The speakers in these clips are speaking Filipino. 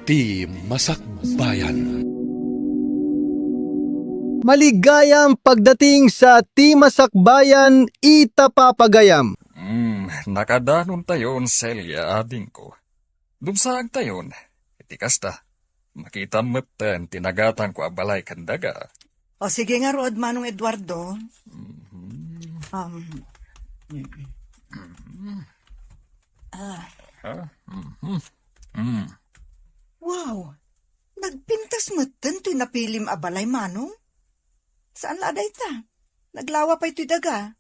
Ti Masakbayan. Maligayang pagdating sa Timasakbayan, Itapapagayam. Nakadanon tayon, Celia, ading ko. Dumsaag tayon, iti kasta. Makita mo't tinagatan ko abalay kandaga. O sige nga, Rod, Manong Eduardo. Wow, nagpintas mo to napilim abalay, Manong. Saan laday ta? Naglawa pa ito'y daga.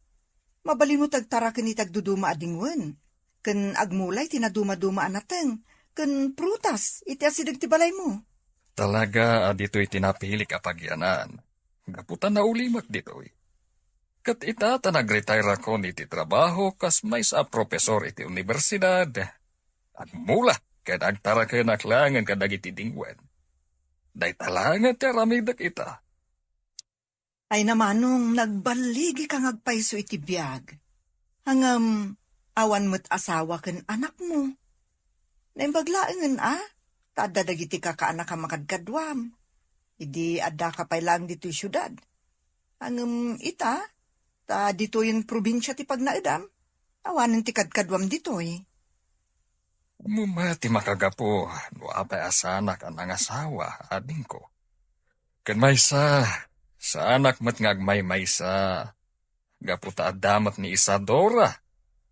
Mabali mo tagtara kani tagduduma adingwen. Ken agmulay tinaduma-duma anateng. Ken prutas, iti asidag ti balay mo. Talaga, dito'y tinapilik apagyanan. Gaputan na ulimak dito'y. Kat itata nag-retire ako iti trabaho kas may sa profesor iti universidad. Agmula, kaya nagtara kayo naklangan kadag iti dingwen. Day talangan ti ramidak ita. Ay namanong nagbaligi kang agpaiso iti biyag. Hangam awan mo't asawa ken anak mo. Naimbaglaengen Tadadag iti kakaanak ka makadkadwam. Idi adda ka pay lang dito yung syudad. Hangam ita, dito yung probinsya ti pagnaedam. Awanin ti kadkadwam dito Mumati makagapo, no apay asanak ang asawa, ading ko. Kan may sa anak mat ngagmay-maysa. Gaputa adamat ni Isadora.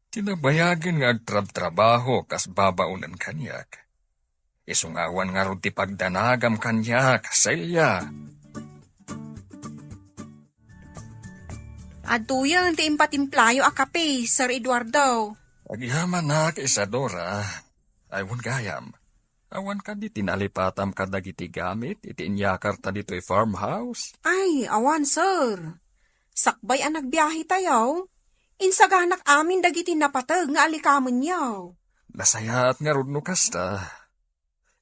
Tinabayagan nga agtrab-trabaho kas babaunan kanyak. Isungawan nga ron ti pagdanagam kanyak, Celia. Aduyan ti impatimplayo a kape, Sir Eduardo. Agyaman na kay Isadora. Aywan gayam. Awan ka di tinalipatam ka dagiti gamit, iti inyakar ta dito'y farmhouse. Ay, awan, sir. Sakbay ang nagbiyahe tayo. Insaganak amin dagiti napatag nga alikaman yaw. Nasayaat nga rudno kasta.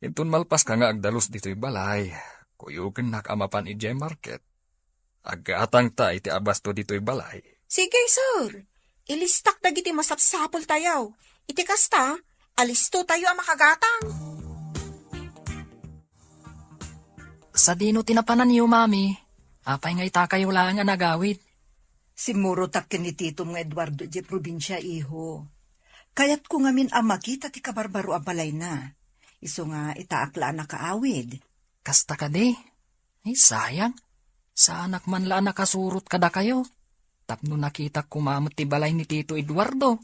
Intun malpas ka nga agdalos dito'y balay. Kuyugan nakamapan ije market. Agatang ta iti abasto dito'y balay. Sige, sir. Ilistak dagiti masapsapol tayo. Iti kasta, alisto tayo ang makagatang. Sa dino tinapanan niyo, mami. Apay nga ita kayo lang nga nagawid. Simuro tak ni Tito mga Eduardo di probinsya, iho. Kayat ko ngamin makita ti kabarbaro abalay na. Iso nga itaakla na kaawid. Kasta ka di. Ay, sayang. Sa anak man la nakasurot kada kayo. Tapno nakita kumamot ti balay ni Tito Eduardo.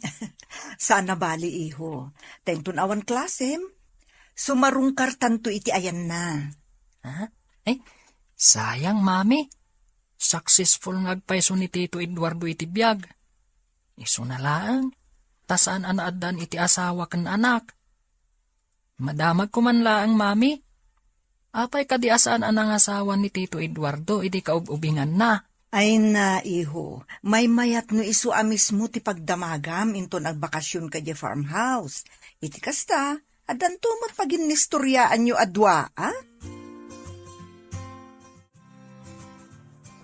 Sana bali, iho. Tengtun awan klasem. Sumarungkar tanto iti ayan na. Ha? Ay, sayang, mami. Successful ngagpaiso ni Tito Eduardo iti biyag. Iso na lang. Tasaan anaadan iti asawa kan anak. Madamag ko man laang, mami. Apay kadi asaan anang asawa ni Tito Eduardo, idi kaububingan na. Ay na, iho. May mayat no isu amis mo ti pagdamagam into nagbakasyon ka di farmhouse. Iti kasta, adan tumot pagin nistoryaan nyo adwa,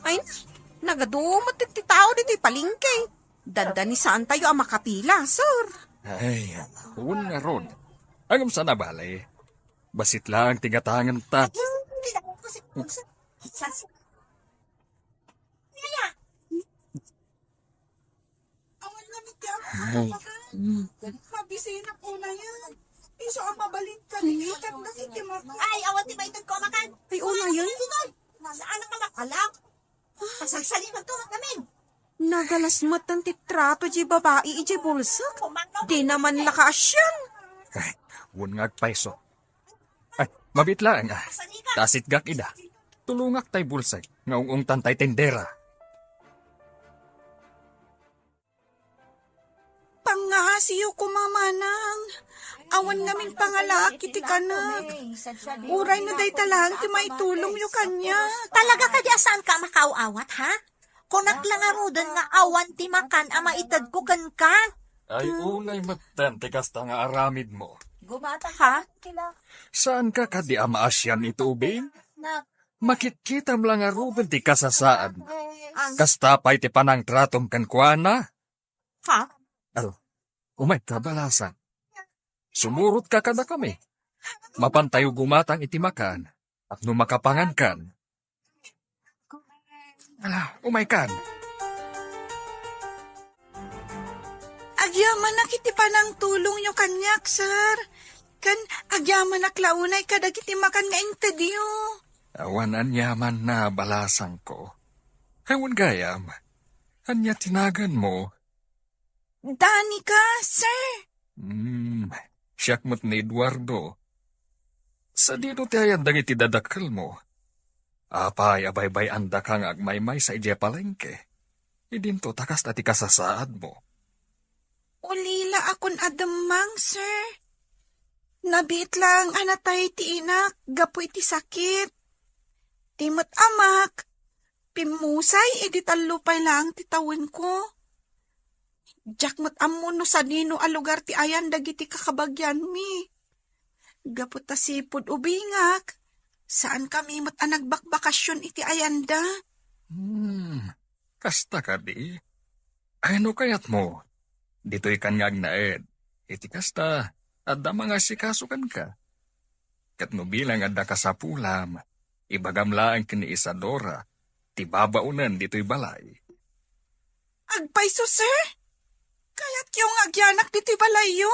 Ay, nagadumot ti tao dito palingkay. Danda ni saan tayo ang makapila, sir. Ay, huwag nga ron. Agam sa nabalay. Basit lang tigatangan ta. Mabisina po na yan. Iso ang mabalik ka ni Ikat na si Timothy. Ay, awan ti baitag ko makan. Ay, una yun. Saan ang kalakalak? Pasagsaliman to namin. Nagalas matan ti trato di babae iji bulsa. Di naman lakaasyan. Ay, huwag nga agpaiso. Ay, mabit lang. Tasit gak ida. Tulungak tay bulsay. Ngaung tantay tendera. Pangasiyo ko mamanang. Awan ngamin pangalaki ti kanak. Uray na day talang ti maitulong yu kanya. Talaga ka di saan ka makaawat, ha? Kunak lang arudan nga awan ti makan ama itad ko kan ka. Ay, unay matan, tikas ta nga aramid mo. Gumata ha? Saan ka kadi ama asyan itubing? Makitkitam lang arudan ti kasasaan. Kastapay ti panang tratom kan kuana. Ha? Umay kabalasan. Sumurot ka kada kami. Mapantayo gumatang iti makan, at no makapangan kan. Ala, umay kan. Agyaman na kiti pa ng tulong nyo kanyak, sir. Kan agyaman na klaunay kadagiti makan nga intedyo. Awan anyaman na balasang ko. Ewan gayam, anya tinagan mo. Dani ka, sir. Siyak mo't ni Eduardo. Sa dino ti ayan dagiti dadakkel mo. Apay abay-bay anda kang agmaymay sa ije palengke. Idinto takas na ti kasasaad mo. Ulila akon adamang, sir. Nabit lang anatay ti inak, gapu iti sakit. Timot amak, pimusay iti talupay lang ti tawin ko. Jakmat amuno sa nino a lugar ti ayan dagiti kakabagyan mi. Gapu ta sipod ubingak, saan kami mat anagbakbakasyon iti ayanda? Kasta ka di. Ano kayat mo? Dito'y kanyag na ed. Iti kasta, adda mga sikasukan ka. Kat no bilang adda ka sa pulam, ibagamlaan kini Isadora, ti babaunan dito'y balay. Agpayso, sir? Kaya't yung agyanak dito'y balayo?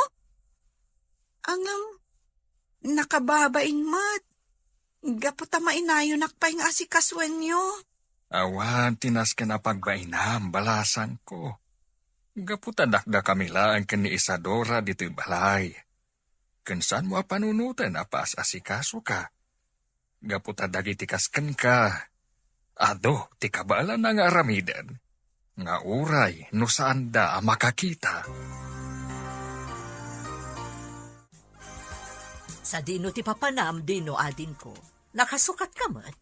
Angam, nakababain mat. Gapu ta mainayo nakpay nga asikaswen nyo. Awan, tinas ka na pagbainam, balasan ko. Gaputadakda kami lang kani Isadora dito'y balay. Kansan mo panunutan apas asikaso ka. Gaputadagi tikasken ka. Ado, ti kabala na nga aramidan. Nga uray, no saan da makakita. Sa dino ti papanam, dino adin ko. Nakasukat ka mat?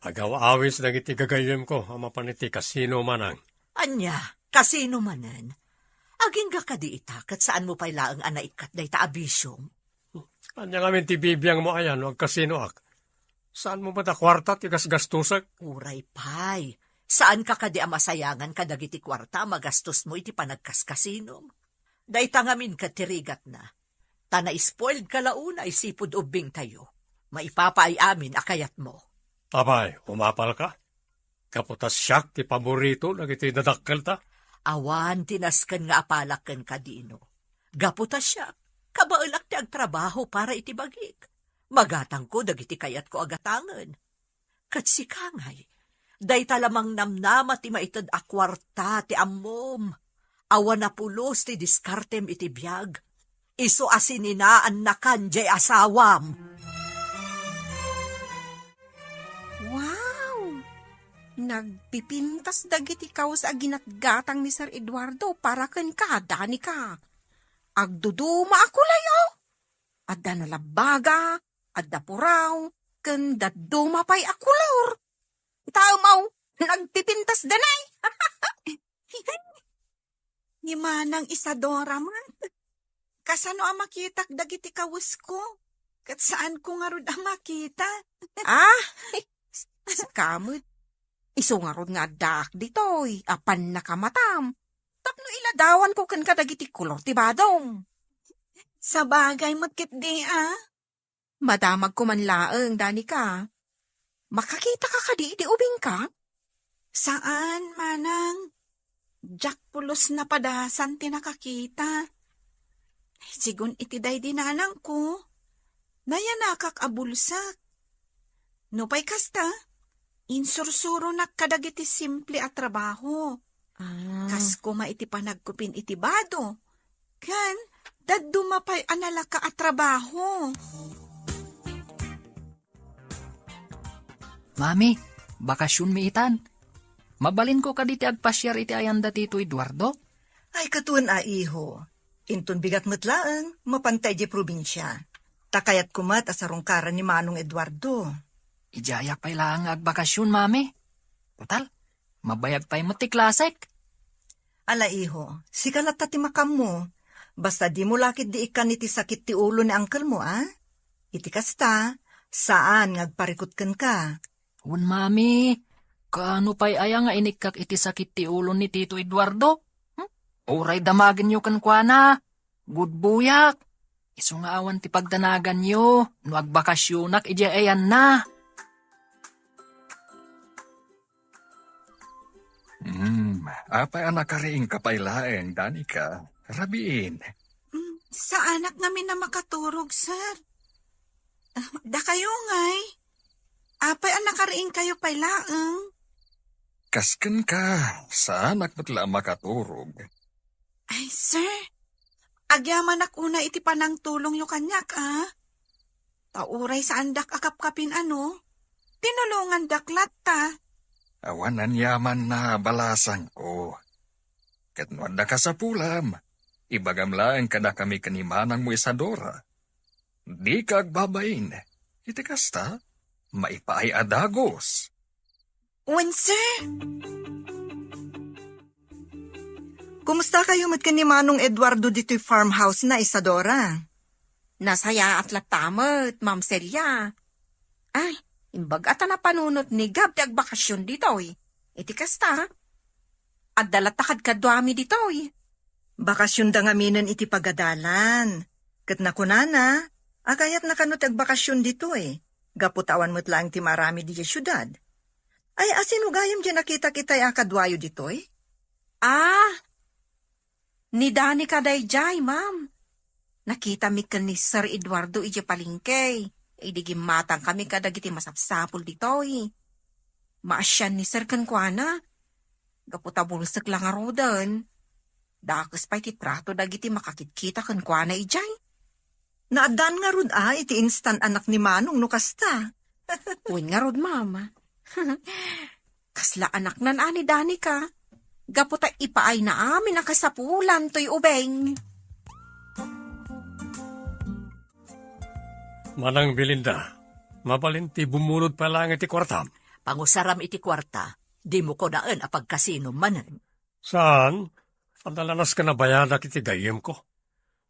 Agaw-awis na iti gagayem ko, ama paniti kasino manang. Anya, kasino manan? Aging ga kadi itakat saan mo pa'y laang anaikat day ta abisyong? Anya ngamin ti bibiyang mo ayan, wag kasino ak. Saan mo ba ta kwarta ti gasgastusak? Uray pay, saan ka kadi amasayangan kadagiti kwarta magastos mo iti panagkaskasinom? Day tangamin ka tirigat na. Tana spoiled ka launa isipod ubing tayo. Maipapaay amin akayat mo. Abay, umapal ka? Kaputas siyak ti paborito nagiti dadakkel ta? Awan tinasken nga apalaken kadino. Gaputas siya, kabaulak ti agtrabaho para itibagik. Magatang ko dagiti kayat ko agatangan. Kat si Kangay, day talamang namnama ti maitad akwarta ti ammom. Awan na pulos ti diskartem iti biyag. Iso asininaan na kanjay asawam. Wow! Nagpipintas dagiti kaos aginatgatang ni Sir Eduardo para ken ka, Dani ka. Agduduma ako layo. Adda nalabaga, adda puraw, ken daduma pa'y akulor. Taumaw, nagpipintas danay. Ni manang Isadora man. Kasano ang makitak dagiti kawas ko? Kat saan ko nga rod ang makita? Kamot. Iso nga rod nga dak ditoy, apan nakamatam. Tapno iladawan ko kan kadagiti kulor ti badong. Sa bagay matkit di Madamag ko man laeng, Dani ka. Makakita ka kadi di ubing ka? Saan, manang? Jack pulos na padasan ti nakakita. Sigun iti day dinanang ko. Nayanakak abulsak. No pa'y kasta, insursuro nakadagiti simple at trabaho. Kas kuma iti panagkupin iti bado. Kan, daduma pa'y analaka at trabaho. Mami, bakasyon mi itan. Mabalin ko kaditi agpasyar iti ayanda tito Eduardo. Ay katun iho. Intun bigat matlaang, mapantay di probinsya. Takayat kumat asarungkaran ni Manong Eduardo. Ijayak pa'y lang agbakasyon, mami. Total, mabayag pa'y matiklasek. Ala iho, si kalata ti makam mo. Basta di mo lakit di ikan iti sakit ti ulo ni angkel mo, Iti kasta, saan ngagparikutken ka? Un, mami, kaano pa'y aya nga inikak iti sakit ti ulo ni Tito Eduardo? Uray damagin nyo kan kwa na. Good buyak. Iso nga awan ti pagdanagan yo, no agbakasyonak ija ayan na. Apay anak kariing kapailaeng, Danica. Rabiin. Sa anak namin na makaturog, sir. Da kayo ngay. Apay anak kariing kayo pailaang. Kasken ka, sa anak matla makaturog. Ay, sir. Agyaman una iti panang tulong yung kanyak, Tauray sa andak akap-kapin tinulungan daklat ta. Awanan yaman na balasan ko. Katnuan da ka sa pulam. Ibagamlaan kada kami kanimanang mo Isadora. Di ka agbabain. Iti kasta, maipaay adagos. Wen, sir. Kumusta kayo mat ni Manong Eduardo dito'y farmhouse na, Isadora? Nasaya at latamot, Ma'am Celia. Ay, imbag ata na panunot ni Gab ti agbakasyon dito'y. Iti kasta. At dalatakad kadwami dito'y. Bakasyon da ngaminan iti pagadalan. Kat na kunana, agayat na kanot agbakasyon dito Gaputawan mo't lang ti marami di syudad. Ay, asino gayam dyan nakita-kita'y akadwayo dito Ni Danica dayjay, ma'am. Nakita mi kan ni Sir Eduardo ije palingkay. Idigim matang kami kadagiti masapsapul ditoy. Maasyan ni Sir Kankwana. Gaputa bulsak lang arodan. Dakas pa iti trato dagiti makakit-kita Kankwana ijay. Naadan nga rod iti instant anak ni Manong no kasta. Uwin nga rod, mama. Kasla anak nan ani Danica. Gaputa ipaay na amin nakasapulan to'y ubeng. Manang Belinda, mabalinti bumunod pa lang iti kwartam. Pangusaram iti kwarta, di mo ko daan apagkasino manan. Saan? Andalanas ka na bayadak iti gayem ko.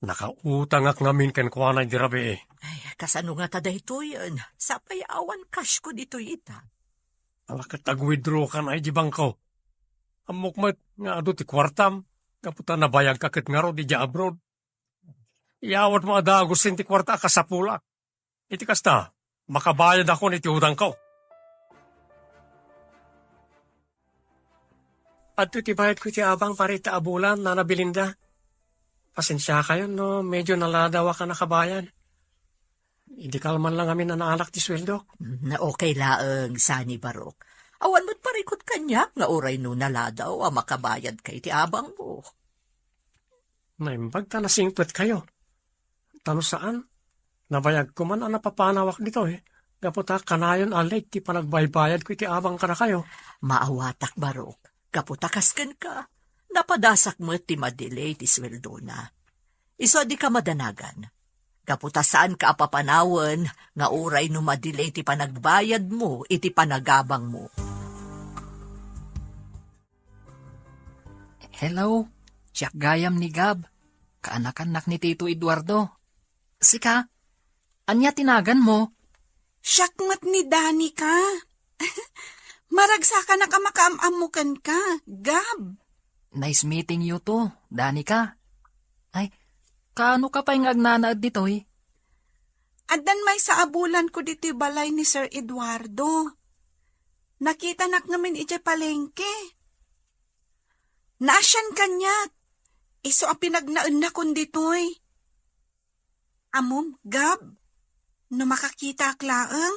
Nakautangak namin ken kuana di rabi Ay, kasano nga tada ito yan? Sa payawan cash ko dito ita. Alakat tag-withdraw ka na di bangko. Amukmat nga ado ti kwartam. Kaputa na bayag kakit nga ro di abroad. Iawat mo adagos ti kwarta ka sa pulak. Iti kasta, makabayad ako niti udang ko. At iti bayad ko ti abang parita abulan na Belinda. Pasensya kayo no, medyo naladawa ka nakabayan. Hindi kalman lang amin na naanak ti sweldo. Na okay laeng, Sani Barok. Awan mo't parikot kanya, nga uray no naladaw, makabayad kay ti abang mo. Naimbag ta nasingpet kayo. Tano saan? Nabayag ko man ang napapanawak dito Gaputa kanayon alay ti panagbaybayad ko iti abang ka na kayo. Maawatak Barok, gaputa kasken ka. Napadasak mo ti madelay ti sweldo na. Iso di ka madanagan. Gaputa saan ka apapanawan, nga uray no madelay ti panagbayad mo, iti panagabang mo. Hello, siyak gayam ni Gab. Kaanak-anak ni Tito Eduardo. Sika, anya tinagan mo? Siyakmat ni Danica. Maragsa ka na ka makaamamukan ka, Gab. Nice meeting you too, Danica. Ay, kaano ka pa yung agnanaad dito Addan may sa abulan ko dito balay ni Sir Eduardo. Nakita nak namin ije palengke. Naasyan kanya. Iso ang pinagnaan na kun dito'y. Amom, Gab, no makakita klaang,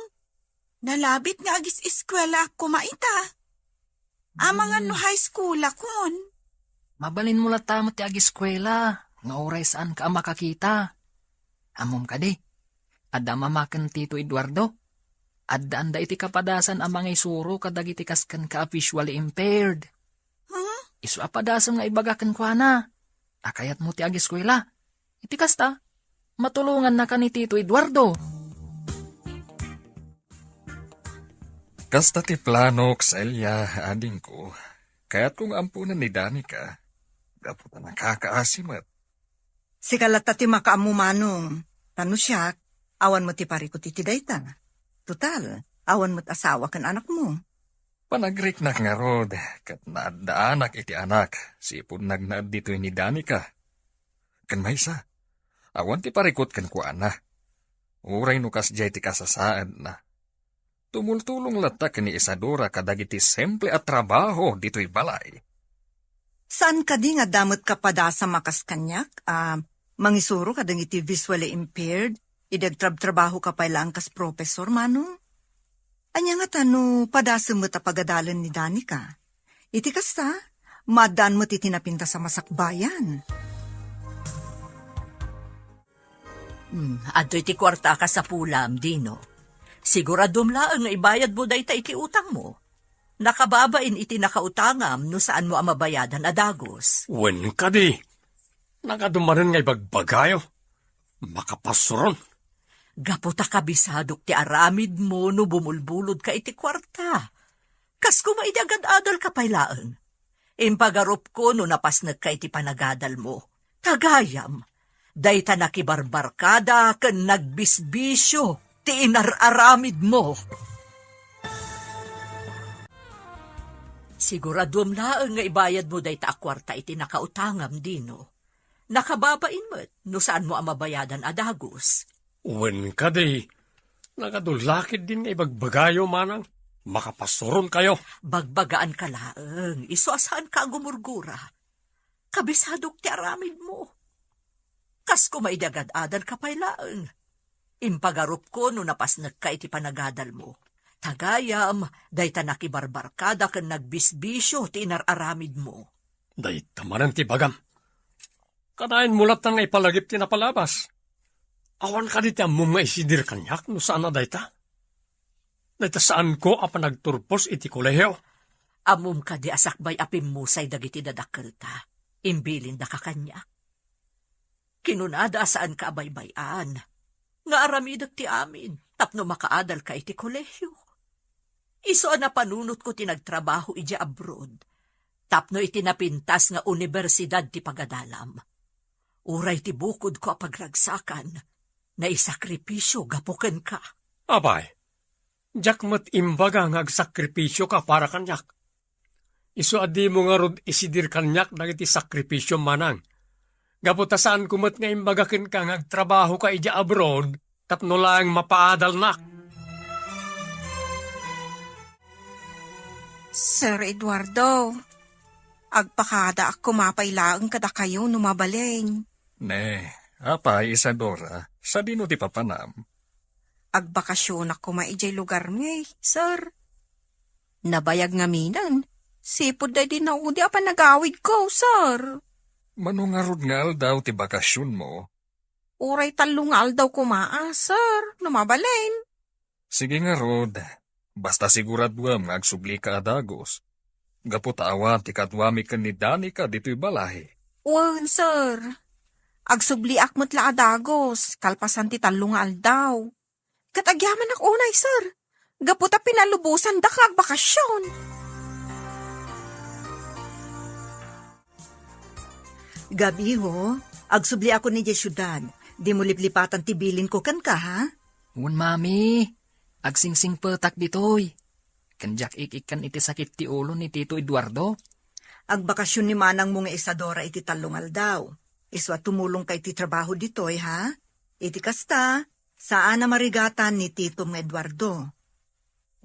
nalabit nga agis eskwela ako maita. Amangan no high school akon. Mabalin mo latamat ti ag-eskwela, nga oray saan ka makakita. Amom ka di, adda mamakan Tito Eduardo. Adda anda iti kapadasan ang mga isuro kadagiti kaskan ka visually impaired. Isu apadasan nga ibagakan kwa na. Akayat mo ti ag-eskwela. Iti kasta, matulungan na ka ni Tito Eduardo. Kasta ti plano, Celia, ading ko. Kaya't kung ampunan ni Danica, gaputa nakakaasimat. Si kalata ti makaamu Manong. Tano siya, awan mo ti parikot iti dayta. Total, awan mo't asawa kan anak mo. Panagriknak nga rod, kat naadaanak iti anak, sipon nagnaad dito ni Danica. Kan maysa, Awan ti parikot kan kuan na. Uray no kas jay ti kasasaad na. Tumultulong lata ni Isadora kadagiti simple at trabaho dito'y balay. Saan ka di nga damot ka pada sa makas kanyak? Mangisuro ka iti visually impaired? Idagtrab-trabaho ka pa ilang kas professor, manong? Anya nga tano, padasa mo tapagadalan ni Danica. Iti kasta, madan mo titinapinta sa masakbayan. Ado'y ti kwarta ka sa pulam, Dino. Siguradom laang nga ibayad mo dahi iti utang mo. Nakababain iti nakautangam no saan mo amabayadan adagos. Wen ka di. Nakadumanin nga ibagbagayo. Makapasuron. Gaputa kabisadok ti aramid mo no bumulbulod ka iti kwarta. Kas kumaidi agad-adal ka pailaan. Impagarup ko no napasnag ka iti panagadal mo. Tagayam. Dayta nakibarbarkada ken nagbisbisyo ti inararamid mo. Siguradom laang nga ibayad mo dayta a kwarta iti nakautangam, Dino. Nakababain mo't no saan mo amabayadan adagos. Wen ka di. Nakadulakid din nga ibagbagayo manang. Makapasuron kayo. Bagbagaan ka laang. Isuasahan ka gumurgura. Kabisadok ti aramid mo. Kas kumaidagad-adal ka pa'y laang. Impagarup ko no napasnag ka iti panagadal mo. Tagayam, dayta nakibarbarkada ken nagbisbisyo ti inararamid mo. Dayta manan ti bagam. Kanain mulat nga ipalagip ti napalabas. Awan ka di ti among nga isidir kanyak no saan na dayta. Dayta saan ko apa nagturpos iti kolehiyo. Amum ka di asakbay apim musay dagiti dadakkel ta. Imbilin da ka kanya. Kinunada saan ka abaybayan. Nga aramidak ti amin, tapno makaadal ka iti kolehiyo. Iso na panunot ko tinagtrabaho iti abroad. Tapno iti napintas nga universidad ti pagadalam. Uray ti bukod ko apagragsakan, na isakripisyo gapuken ka. Abay, jak mat imbaga nga agsakripisyo ka para kanyak. Iso adi mo nga rod isidir kanyak dagiti sakripisyo manang. Gaputasaan kumot nga imbagakin ka nga agtrabaho ka iti abroad, tapno lang mapaadal na. Sir Eduardo, agpakada ako mapailaang kada kayo numabaleng. Ne, apay Isadora, sa dino ti papanam. Agbakasyon ako maijay lugar may, sir. Nabayag nga minan, sipod day din ako di apan nagawid ko, sir. Manungarod nga daw ti bakasyon mo. Uray talungal daw kumaa, sir, numabaleng. Sige nga rod, basta siguradwam nga agsubli ka adagos. Gaputawa ti katwami ken ni Danica dito'y balay. Wan, sir. Agsubli akmat la adagos, kalpasan ti talungal daw. Katagyaman ak unay, sir. Gaputa pinalubusan da kag bakasyon. Gabi ho, agsubli ako ni syudad. Di mo liplipatan tibilin ko kan ka, ha? Un mami, agsingsing petak ditoy. Kanjak ikikan iti sakit ti ulo ni Tito Eduardo. Agbakasyon ni manang mo nga Isadora iti talungal daw. Iswa tumulong kay ti trabaho ditoy, ha? Iti kasta, saan na marigatan ni Tito Eduardo?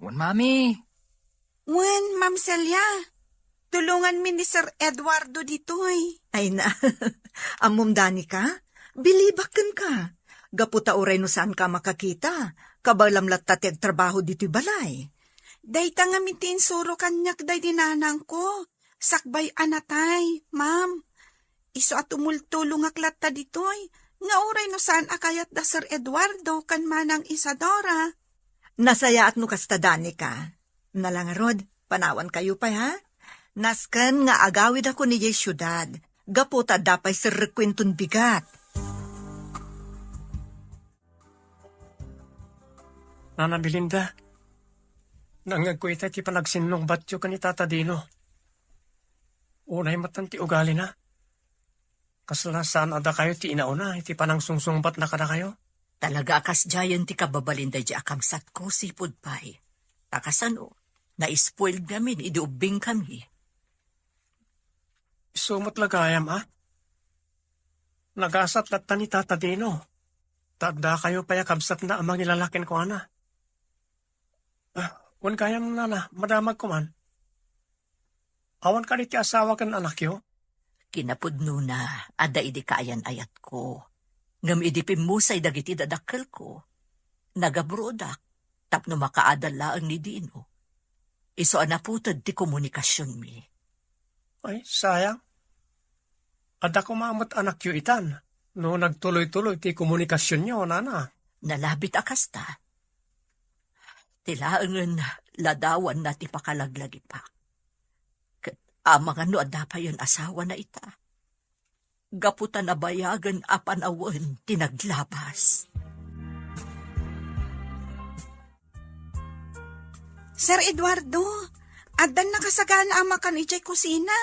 Un mami, Wan, Ma'am Celia. Tulungan mi ni Sir Eduardo ditoy. Ay na, amom Danica, bilibakan ka. Gaputa oray no saan ka makakita, kabalamlat tateg trabaho dito'y balay. Dayta nga mitin suro kanyak day dinanang ko. Sakbay anatay, ma'am. Iso at umultulong aklat ta ditoy. Nga oray no saan akayat da Sir Eduardo kan manang Isadora. Nasaya at no kasta Danica. Nalangarod, panawan kayo pa ha? Naskan nga agawid ako ni syudad. Gaputa dapay sir rekwentun bigat. Nana Belinda, nangagkwita ti panagsinlong batyo ka ni Tata Dino. Unay matan ti ugali na. Kasalasan ada kayo ti inauna, iti panang sungsungbat na kada kayo. Talaga akas jayan ti kababalinda di akamsat ko sipod pa'y. Takasano, na-spoiled namin, iduubing kami. Sumat lagayam, ha? nagasat lahat ni Tata Dino. Tadda kayo payakabsat na amang ilalakin ko, ana. Wan kayam nana, madamag ko man. Awan ka iti asawa kan anak yo? Kinapudno na, ada idi kaayan ayat ko. Ngam idi pimusay dagiti dadakkel ko. Nagabrodak, tapno makaadala ang ni Dino. Iso anaputad ti komunikasyon mi. Ay, sayang. Ada ko maamot anak yo itan. No nagtuloy-tuloy ti komunikasyon nyo, nana. Nalabit akasta. Tilaangan ladawan na ti pakalaglagi pa. Amang ano ada pa yun asawa na ita. Gaputan na bayagan apanawan tinaglabas. Sir Eduardo, adan nakasagana ama kan ijay kusina.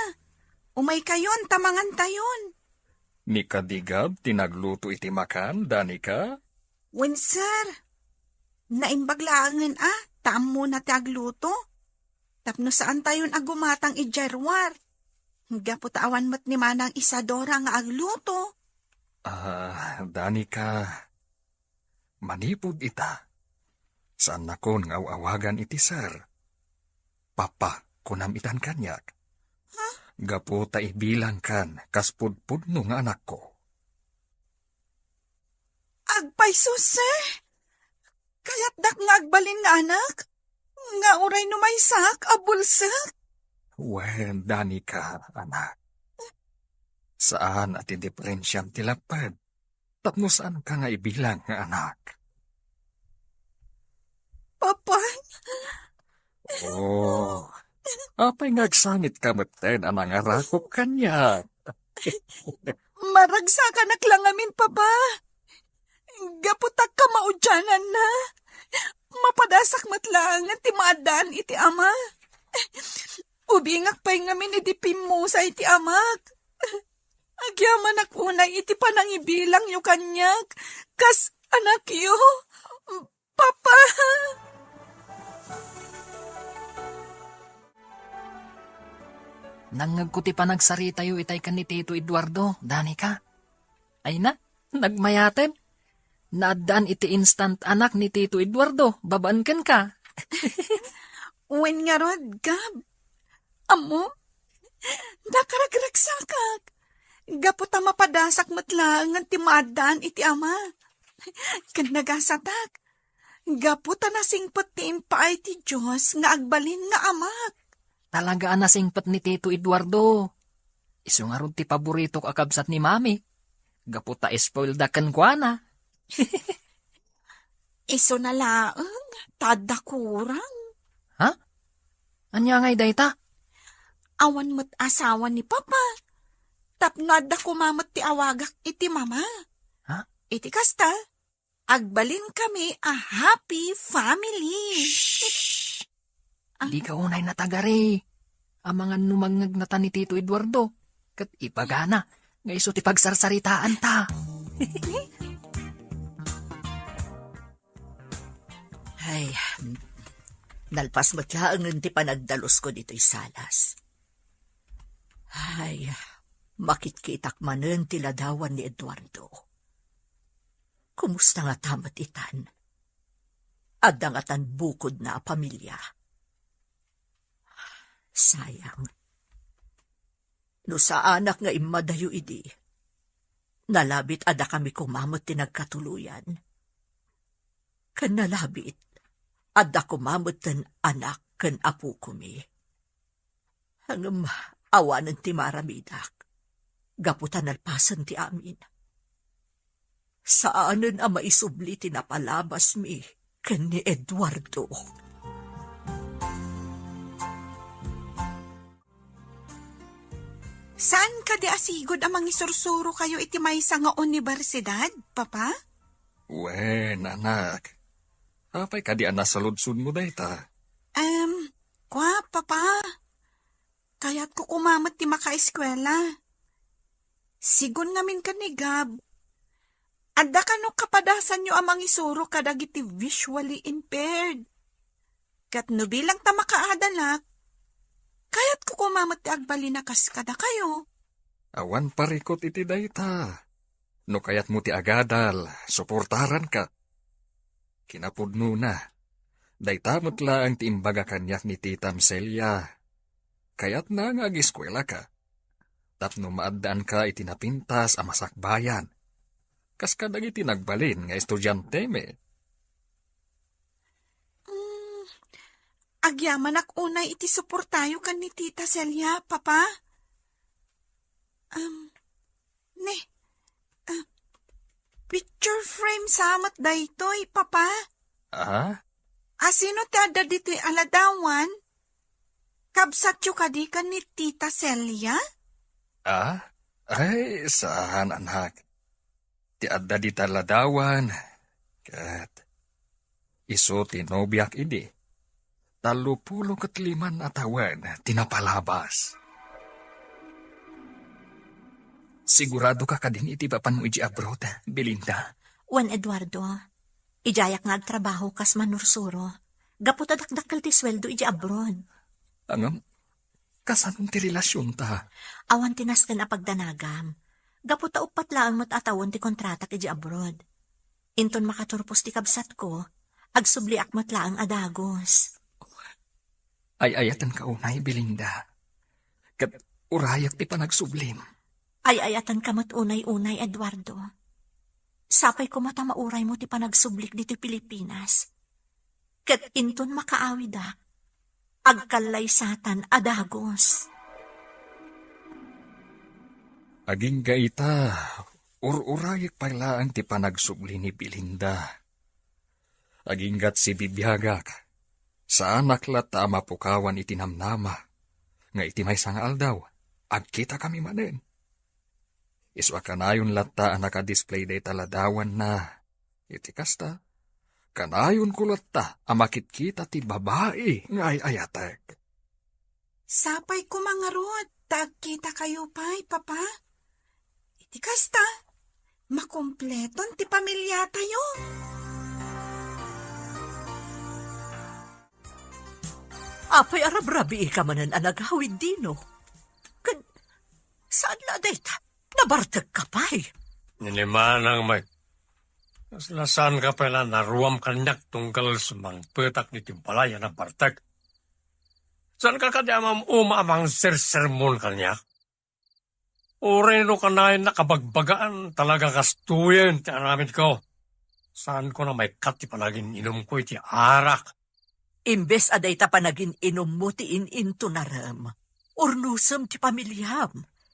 Umay kayon, tamangan tayon. Ni kadigab tinagluto iti makan, Danica? Wen sir, naimbaglaangan taam muna ti agluto. Tapno saan tayon agumatang ijarwar. Gaputawan mo't ni Manang Isadora nga agluto. Danica, manipod ita. Saan na kon nga awagan iti sir? Papa, kunam itan kanyak. Gapo ta ibilang kan, kaspudpudno nga anak ko. Agpay sir. Kaya't dak nga agbalin nga anak. Nga uray numaysak, abulsak. Wen, Danica, anak. Saan at indiferensyam tilapad? Tapno saan ka nga ibilang nga anak? Papa, Oh, apay ngagsangit ka maten anang arakop kanya. maragsakan naklangamin, Papa. Gaputak ka maudyanan na. Mapadasak matlangan ti maadan iti ama. Ubingak pa'y ngamin iti pimusa iti amak. Agyaman akunay iti panangibilang yu kanyak. Kas anak yu. Papa. Nangagkuti pa nagsarita yu itay kan ni Tito Eduardo, Danica. Ay na, nagmayaten. Naadaan iti instant anak ni Tito Eduardo, babaan ken ka. Wen nga rod, Gab. Amo, nakaragragsakak. Gaputa mapadasak matlangan ti maadan iti ama. Kan nagasatak. Gaputa nasingpot ti impaay ti Diyos nga agbalin nga amak. Talaga nasingpat ni Tito Eduardo. Isu nga ron ti paborito kakabsat ni Mami. Gaputa spoiled dakan kwa na. Iso na laang, tada kurang. Ha? Anya ngay dayta? Awan mo't asawa ni Papa. Tapnada kumamot ti awagak iti mama. Ha? Iti kasta, agbalin kami a happy family. Di ka unay natagari. Ang mga numangag na ta ni Tito Eduardo. Kat ipagana, nga iso ti pagsarsaritaan ta. Ay, nalpas matlaangan ti panagdalos ko dito'y salas. Ay, makitkitak manen ti ladawan ni Eduardo. Kumusta nga tamat itan? Adangatan bukod na pamilya. Sayang. No sa anak nga imadayo idi, nalabit ada kami kumamot ti nagkatuluyan. Kan nalabit, ada kumamot ten anak kan apu kumi. Hangam awanan ti maramidak, gaputan alpasan ti amin. Saanan ang maisubli ti napalabas mi kan ni Eduardo. Saan ka di asigod amang isursuro kayo iti maysa nga universidad, Papa? Wen, anak. Apay ka di nasaludsud mo dayta? Papa. Kaya't ko kumamat ti makaeskwela. Sigun ngamin ka ni Gab. Adda ka no kapadasan nyo amang isuro kadagiti visually impaired. Kat no bilang ta makaadanak, kaya't ko kumamat ti agbalinakas kada kayo. Awan parikot iti dayta. No kayat mo ti agadal, suportaran ka. Kinapudno na. Daytamot lang ti imbaga kanyak ni Tita Celia. Kayat na nga agiskwela ka. Tapno maadaan ka itinapintas a masakbayan. Kas ka dagiti nagbalin nga estudyante me. Agyaman ak unay iti suportayo kan ni Tita Celia, Papa. Picture frame samat daytoy, Papa. Ah? Asino ti adda dito'y aladawan? Kabsat yu kadi kan ni Tita Celia? Ah? Ay, saan anak? Ti adda di taladawan. Kat, iso tinobyak idi. 35 atawan tinapalabas. Sigurado ka kadin iti papan mo iji abroad, Belinda? Juan Eduardo, ijayak nga agtrabaho kas manursuro. Gaputa dakdakkel ti sweldo iji abroad. Angam, kasanong ti relasyon ta? Awan tinas ken apagdanagam. Gaputa upat laang mo't atawon ti kontrata iji abroad. Inton makaturpos ti kabsat ko, agsubli akmat laang adagos. Ay ayatan ka unay, Belinda. Kat urayak ti panagsublim. Ay ayatan kamat unay-unay, Eduardo. Sapay ko mata mauray mo ti panagsublik dito Pilipinas. Kat inton makaawi da, agkalay satan adagos. Aging gaita, ururayak pala ang ti panagsubli ni Belinda. Aging gat si bibiyagak, sa anak lata mapukawan itinamnama, nga iti may sangal daw, agkita kami manen. Iswa kanayon lata ang nakadisplay day taladawan na, iti kasta, kanayon ko lata ang makitkita ti babae nga ay ayatek. Sapay ko mga rod, tagkita kayo pa'y, Papa. Iti kasta, makumpleton ti pamilya tayo. Apay arabrabi ka manan anagawid dino. Saan la dayta? Nabartag ka pa'y. Nilimanang may. Nasan ka pala naruam kanyak tungkal sumang petak ni Timpalaya na bartag. Saan ka kadyamam umamang sermon kanyak? Ureno ka na nakabagbagaan talaga kastuyen ti aramid ko. Saan ko na may kat ti palagin inom ko iti arak. Imbes aday ta pa naging inom mo ti ininto na ram. Ornusam ti pamilyam.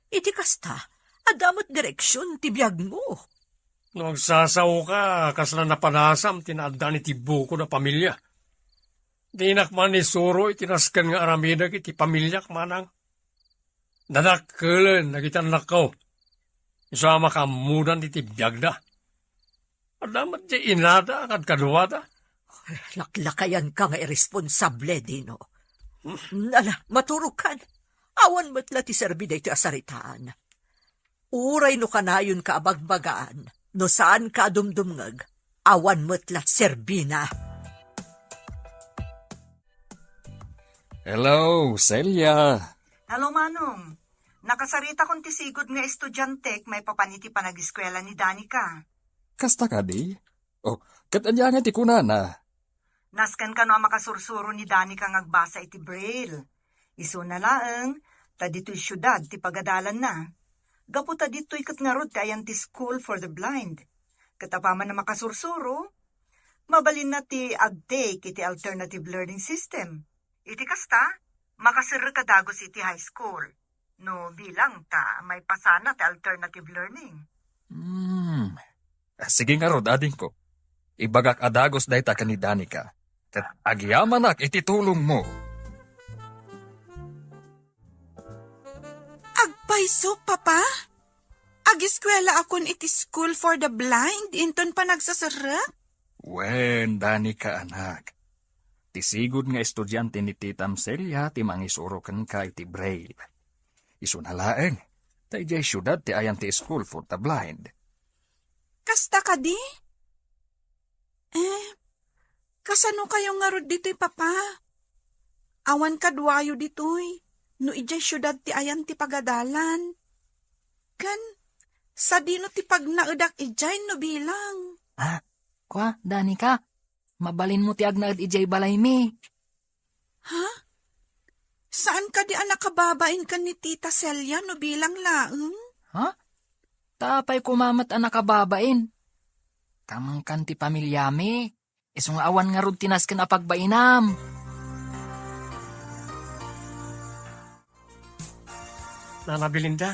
Iti kasta, adamot direksyon ti biyag mo. Nagsasaw ka, kasla napanasam, tinadaan iti buko na pamilya. Dinak man ni Suro, itinaskan nga aramidag iti pamilyak manang. Nanakkelan, nagitan ko. Isama ka mudan iti biyag na. Adamot ti inada, kad kaduwada. Laklakayan ka nga irresponsable, Dino. Nala, maturukan. Awan matla ti serbiday ti asaritaan. Uray no kanayon ka abagbagaan, no saan ka dumdumngag, awan matla serbina. Hello, Celia. Hello, Manong. Nakasarita kong tisigod nga estudyante may papaniti pa nag-eskwela ni Danica. Kasta ka di? Oh, katadya nga ti kunana. Naskan ka no ang makasursuro ni Danica ngagbasa iti Braille. Iso na laeng, ta dito'y syudad ti pagadalan na. Gaputa dito'y katngarod ti ayan ti School for the Blind. Katapaman na makasursuro, mabalin na ti agtake iti alternative learning system. Iti kasta, makasir ka dagos iti high school. No bilang ta may pasana ti alternative learning. Sige nga rod, ading ko. Ibagak adagos dahi ta ni Danica. Kat agyamanak iti tulong mo. Agpaiso, Papa? Agiskwela akon iti School for the Blind, inton pa nagsasarap? Wen, Danica anak. Tisigod nga estudyante ni Tita Celia ti mangisuroken ka iti Braille. Isunalaeng, ta ijay syudad ti ayan ti School for the Blind. Kasta ka di? Kasano kayong ngarod dito'y, Papa? Awan kadwayo dito'y, no ijay syudad ti ayan ti pagadalan. Kan, Sa dino ti pag naudak ijay no bilang. Kwa, Danica, mabalin mo ti agnaad ijay balay mi. Ha? Saan ka di anak kababain ka ni Tita Celia no bilang laeng? Ha? Tapay kumamat anak kababain. Kamang kan ti pamilya mi. Iso nga awan nga rod tinas ken apagbainam. Nana Belinda,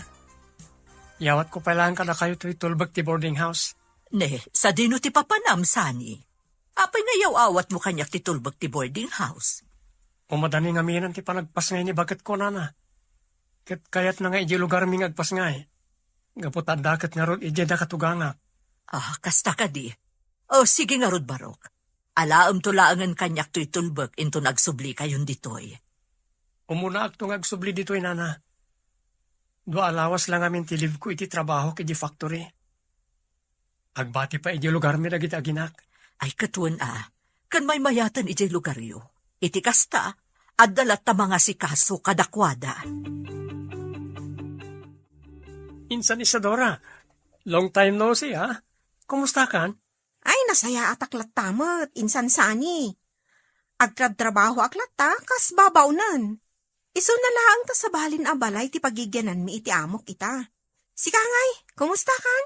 yawat ko pailangan ka na kayo to itulbag ti boarding house. Ne, sa dino ti papanam, Sani. Apay nga yaw awat mo kanyak ti tulbag ti boarding house. Umadani nga minan ti panagpas ngay ni bagat ko, Nana. Kayat na nga iji lugar mi ngagpas ngay. Gapot dakat nga rod iji da katuganga. Kasta ka di. Sige nga rod, Barok. Alaam tulaangan kanyak to itulbag into nagsubli kayon ditoy. Umuna akto ngagsubli dito'y, Nana. Dua alawas lang amin ti live ko iti trabaho kiti factory. Agbati pa iti lugar mi dagiti aginak. Ay katuan kan may mayatan iti lugar yo. Iti kasta, adalat ta mga sikaso kadakwada. Insan Isadora, long time no see, ha? Kumusta kan? Ay, nasaya at aklat tamat, insan Sani. Agtrab-trabaho aklat ta, kas babaw nan. Iso na lang ta sa balin abalay ti pagigyanan mi iti amok ita. Sika ngay, kumusta kan?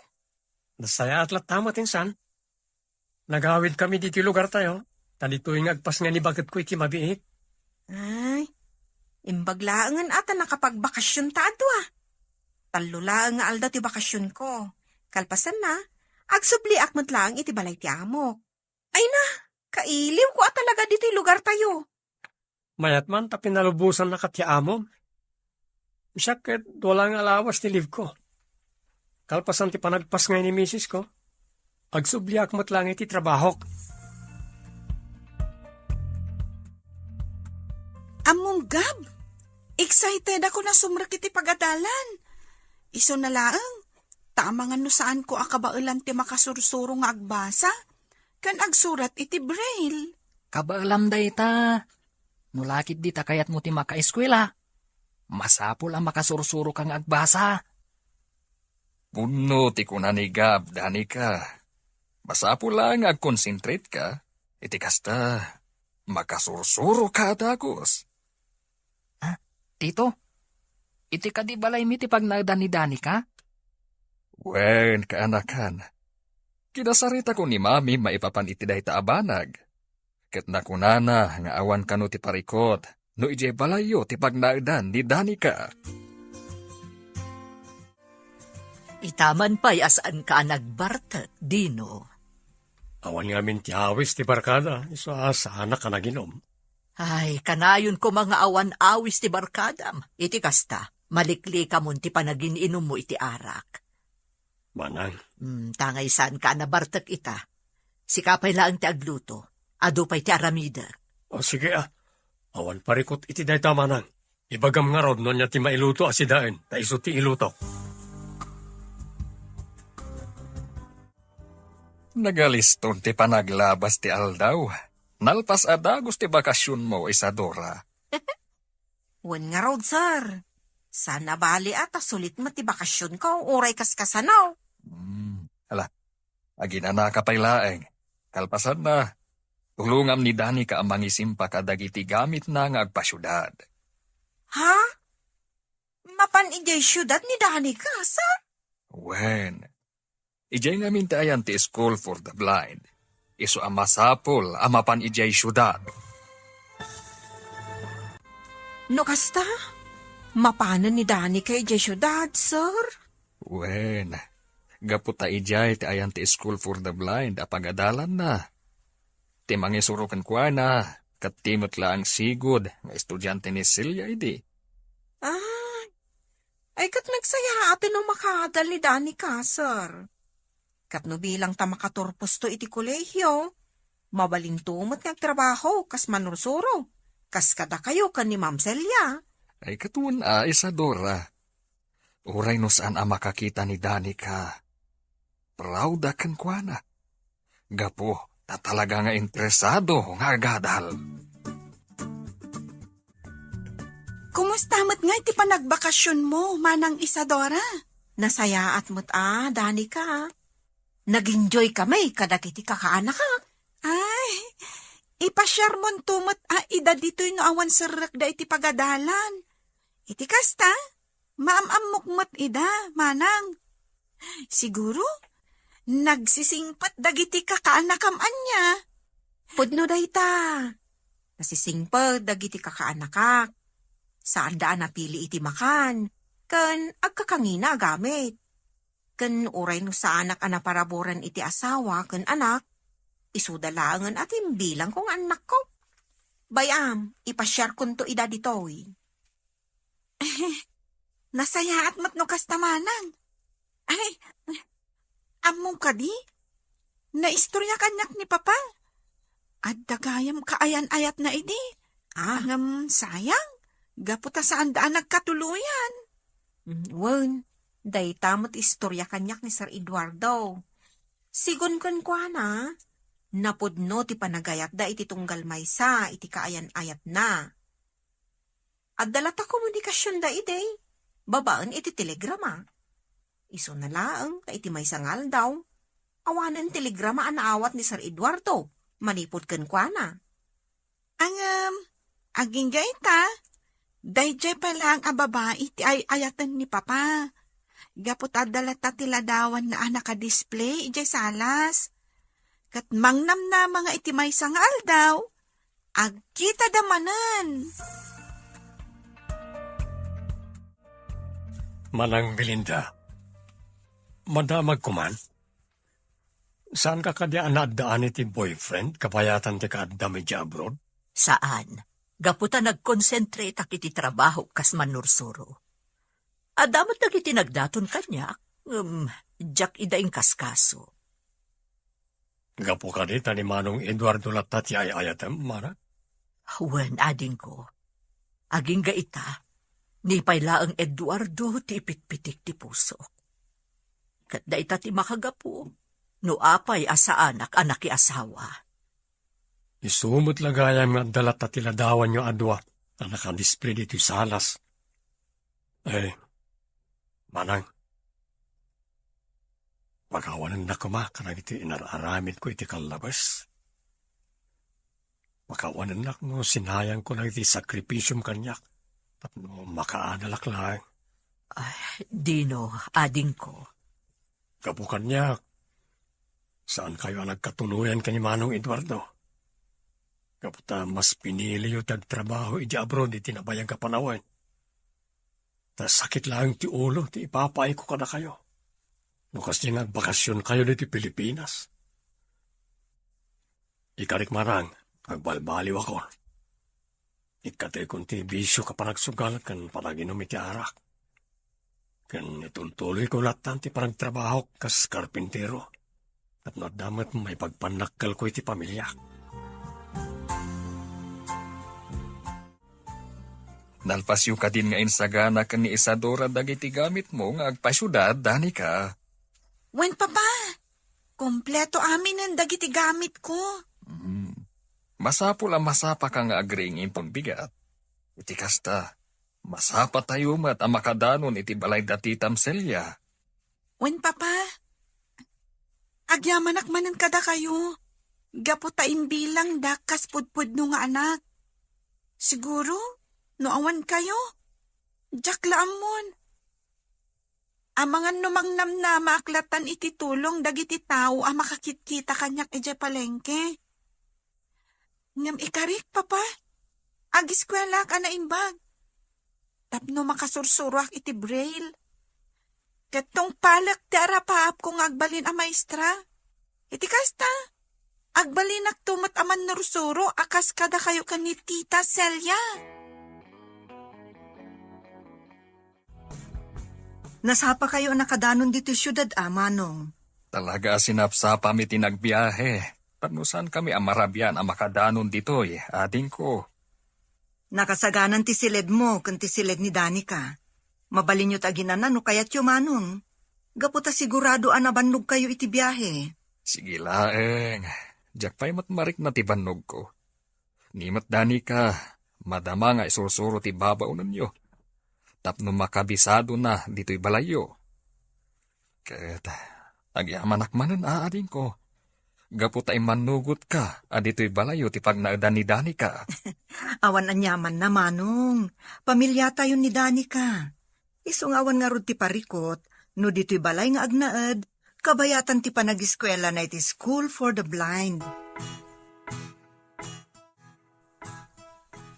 Nasaya atlat tamat, insan. Nagawid kami diti lugar tayo. Talito'y agpas nga ni bagat ko iti mabiit. Ay, imbaglaangan ata nakapagbakasyon ta adwa. Talula nga alda ti bakasyon ko. Kalpasan na, agsubli akmat lang iti balay ti amok. Ay na, kailiw ko at talaga diti lugar tayo. Mayat man, tapinalubusan na katyaamom. Isakit, walang alawas ni live ko. Kalpasan ti panagpas ngay ni misis ko. Agsubliak mo't lang iti trabahok. Among gab, excited ako na sumrak iti pagadalan. Iso na laang, tama nga no saan ko akabailan ti makasursuro nga agbasa, kan agsurat iti braille. Kabaalam day ta. Nulakit di ta kayat mo ti makaeskwela. Masapol ang makasursuro kang agbasa. Puno ti kunanigab, Danica. Masapol lang agkonsentrate ka. Iti kasta, makasursuro ka dagos. Tito, iti ka di balay mi ti pagnagdan ni Danica? Wen, kaanakan. Kinasarita ko ni Mami maipapan iti day ta abanag. Ket nakunana nga awan kano ti parikot, no ije balayo ti pagnagdan ni Danica. Itaman pa'y asaan ka nagbartat, Dino. Awan nga min ti awis ti barkada, iso asana ka naginom. Ay, kanayon ko mga awan awis ti barkadam. Iti kasta, malikli ka mo ti panagininom mo iti arak. Manang. Tangay saan ka nabartak ita. Sikapay lang ti agluto. Ado pa'y ti aramida. Sige awan parikot iti day tamanang. Ibagam nga rod no niya ti mailuto asidain, ta iso ti iluto. Nagaliston ti panaglabas ti aldaw. Nalpas adagos ti bakasyon mo, Isadora. Wan nga road, sir. Sana bali ata sulit mo ti bakasyon ko, uray kaskasanaw. Aginana ka pa'y laeng. Kalpasan na. Tulungam ni Danica ang mangisimpa kadagiti gamit na nga agpasyudad. Ha? Mapan ijay syudad ni Danica, sir? Wen. Ijay nga mintayan ti School for the Blind. Iso ang masapol, amapan ijay syudad. No kasta? Mapanan ni Danica ijay syudad, sir? Wen. Gaputa ijay ti ayan ti School for the Blind apagadalan na. Ti mangisurukan kwa na, katimot lang sigod, nga estudyante ni Celia idi. Ay kat nagsaya atin ang makadal ni Danica, sir. Kat no bilang ta makaturpos to iti kolehyo, mabalintumot nagtrabaho, kas manursuro, kas kada kayo kan ni Ma'am Celia. Ay katuan Isadora. Uray no saan makakita ni Danica. Proud akan kwa na. Gapo, talaga nga interesado nga agadal. Kumusta mat nga iti panagbakasyon mo, Manang Isadora? Nasayaat mo't Danica. Nag-enjoy kami kadagiti kakaanak ka. Ay, ipasyar mon tumot ida dito'y no awan sarak da iti pagadalan. Iti kasta, maamamukmat ida, manang. Siguro, nagsisingpat dagiti kakaanakam anya. Pudno dayta. Nasisingpad dagiti kakaanakak. Saan daan napili iti makan. Kan agkakangina gamit. Kan uray no sa anak anaparaboran iti asawa kan anak. Isudalangan at bilang kong anak ko. Bayam, ipasyar kun to ida ditoy. Nasaya at matno kastamanang. Ay, among kadi, naistorya kanyak ni Papa. At dagayam kaayan-ayat na idi. Angam sayang, gaputa saan daan nagkatuluyan. Wen, day tamot istorya kanyak ni Sir Eduardo. Sigon kan kwa na, napudno ti panagayat da iti tunggal maysa iti kaayan-ayat na. At dalata komunikasyon da ide, babaan iti telegrama. Iso na laang ka iti maysa ngal daw. Awanan telegrama anaawat ni Sir Eduardo, manipod kan kwa na. Aging gaita, dayjay pa lang a babae iti ayatan ni Papa. Gapot adalata tiladawan na naka-display ijay salas. Kat mangnam na mga iti may sangal daw, agkita damanan. Manang Belinda, madamag kuman. Saan ka kadya anadaan iti boyfriend, kapayatan ti kaadami di abroad? Saan? Gaputa nag-concentrate ak iti trabaho kas manursuro. Adamat nagiti nagdaton kanya, jak idaing kaskaso. Gapo ka di ni Manong Eduardo Latati ay ayatem, mana? Wen, ading ko. Aging gaita, ni paylaang Eduardo ti ipitpitik ti puso. Kat daita ti makagapo, no apay asa anak ki asawa. Isumot lagayam nga dalat at tiladawan nyo adwa na nakadisplay dito salas. Manang, pagkawanan na kuma kanang iti inararamid ko iti kalabas. Pagkawanan na no sinayang ko na iti sakripisyum kanyak at no makaanalak lang. Dino, ading ko. Kapukan niya, saan kayo nagkatuluyan ka ni Manong Eduardo? Kaputa mas pinili yung tagtrabaho iti abroad iti nabayang kapanawan. Tas sakit lang ti ulo, ti ipapay ko kada kayo. Nukas niya nagbakasyon kayo dito Pilipinas. Ikarik marang, agbalbaliw ako. Ikatay kong ti bisyo ka panagsugal kan panaginom iti arak. Kan itultuloy ko latan ti panagtrabaho kas karpintero. At nadamat may pagpanakal ko iti pamilya. Nalpasyo ka din nga insagana kan ni Isadora dagiti gamit mo nga agpasyudad, Danica. Wen, Papa, kompleto amin ang dagiti gamit ko. Masapul ang masapa ka nga agring impon bigat. Iti kasta, masapa tayo mat ang makadanon iti balay dati tamselya. Wen, Papa, agyamanak manan kada kayo. Gaputain bilang dakas pudpud no nga anak. Siguro, no awan kayo, jak laamon. Amangan numangnam na maaklatan iti tulong dagiti tao ang makakitkita kanyak ije palengke. Ngam ikarik, Papa, agiskwela ka na imbag. Tapno makasursuruak iti braille. Katong palak ti arapaap kung agbalin a maestra. Iti kasta, agbalinak tumat aman nursuro akas kada kayo kan ni Tita Celia. Nasapa kayo nakadanon dito syudad, Manong. Talaga sinapsapa mi tinagbiyahe. Panusan kami amarabyan ang makadanon dito ading ko. Nakasaganan ti silid mo kan ti silid ni Danica. Mabalin nyo taginan no kayat yung Manong. Gaputa sigurado anabannog kayo iti biyahe. Sige laeng. Diyak pa'y matmarik na ti bannog ko. Nimat Danica, madama nga isursuro ti babaunan nyo. Tapno makabisado na dito'y balayo. Ket, agyamanak manen aading ko. Gaputay manugot ka, adito'y balayo ti pag naadan ni Danica. Awan anyaman na manong. Pamilya tayo ni Danica. Isungawan nga rod ti parikot, no dito'y balay nga agnaed, kabayatan ti panag-eskwela na iti School for the Blind.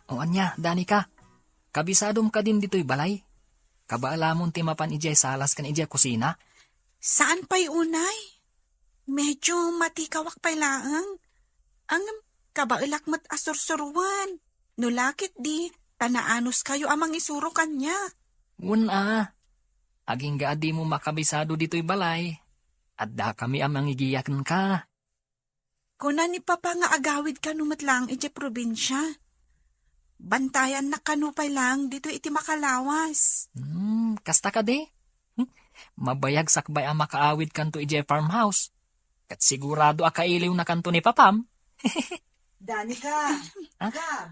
O anya, Danica, kabisadom ka din dito'y balay. Kabaalamon ti mapan ijay salas kan ijay kusina. Saan pa'y unay? Medyo matikawak pa'y laang. Ang kabailak mat asursuruan. Nulakit di, tanaanos kayo amang isuro kanya. Una, aging gaadi mo makabisado dito'y balay. Adda kami amang igiyakan ka. Kuna ni Papa nga agawid ka numatlang iti probinsya. Bantayan na kanupay lang dito iti makalawas. Kasta ka di? Mabayag sakbay ang makaawid kanto iti farmhouse. Kat sigurado akailiw na kanto ni Papam. Danica, Gab,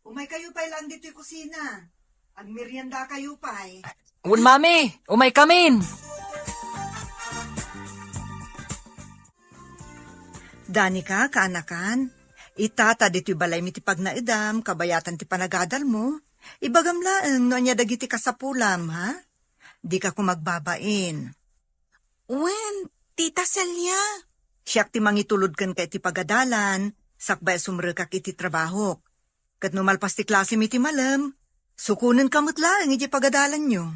umay kayo pa'y lang dito'y kusina. Ang merienda kayo pa'y. Un mami, umay kamin! Danica, kaanakan, itata dito'y balay mi ti pagnaidam, kabayatan ti panagadal mo. Ibagamlaeng no anya dagiti kasapulam, ha? Di ka kumagbabain. Wen, Tita Celia. Siyak ti mangitulod kan ka iti pagadalan, sakbay sumrekak iti trabaho. Kat numalpas ti klase mi ti malam, sukunan kamot lang iti pagadalan nyo.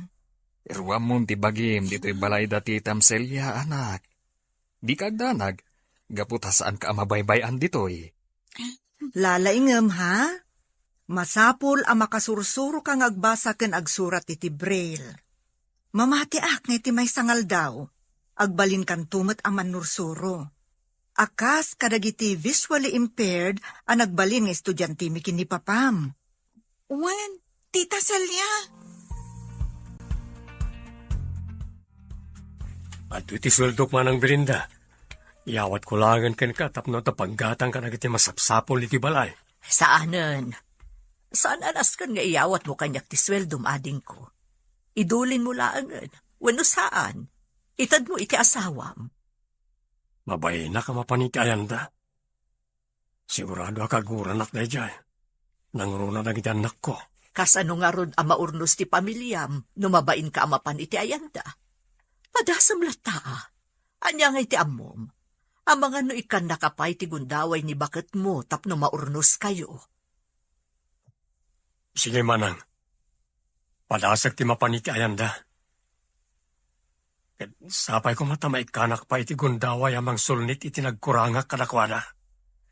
Irwam mo ti bagim dito'y balay dati Tamselya, anak. Di kagdanag, gaputa saan ka mabaybayan dito'y. Lalaingem, ha? Masapol ang makasursuro kang agbasa ken agsurat iti braille. Mamatiak nga iti may sangal daw, agbalin kan tumet ang manursuro. Akas kadagiti visually impaired ang nagbalin nga estudyante mi kin ni Papam. Wen, Tita Celia. At iti sweldo man ang Belinda. Iawat ko langan kan ka tapno tapaggatang ka nagiti masapsapol iti balay. Saanen? Saan alas kan nga iawat mo kanyak ti sweldo ading ko? Idulin mo laangan. Wano saan? Itad mo iti asawam. Mabay na ka mapanikayan da. Sigurado akaguran at dayjay. Nangruna na iti anak ko. Kasano nga rod ang maurnos ti pamilyam, numabain ka amapan iti ayanda. Padasam lata, anya nga iti amom. Ang mga no ikan nakapay ti gundaway ni bakit mo tapno maurnos kayo. Sige manang. Padasag ti mapaniti ayanda. Ket sapay ko matamay kanak pa iti gundaway amang sulnit iti nagkurangak kadakwada.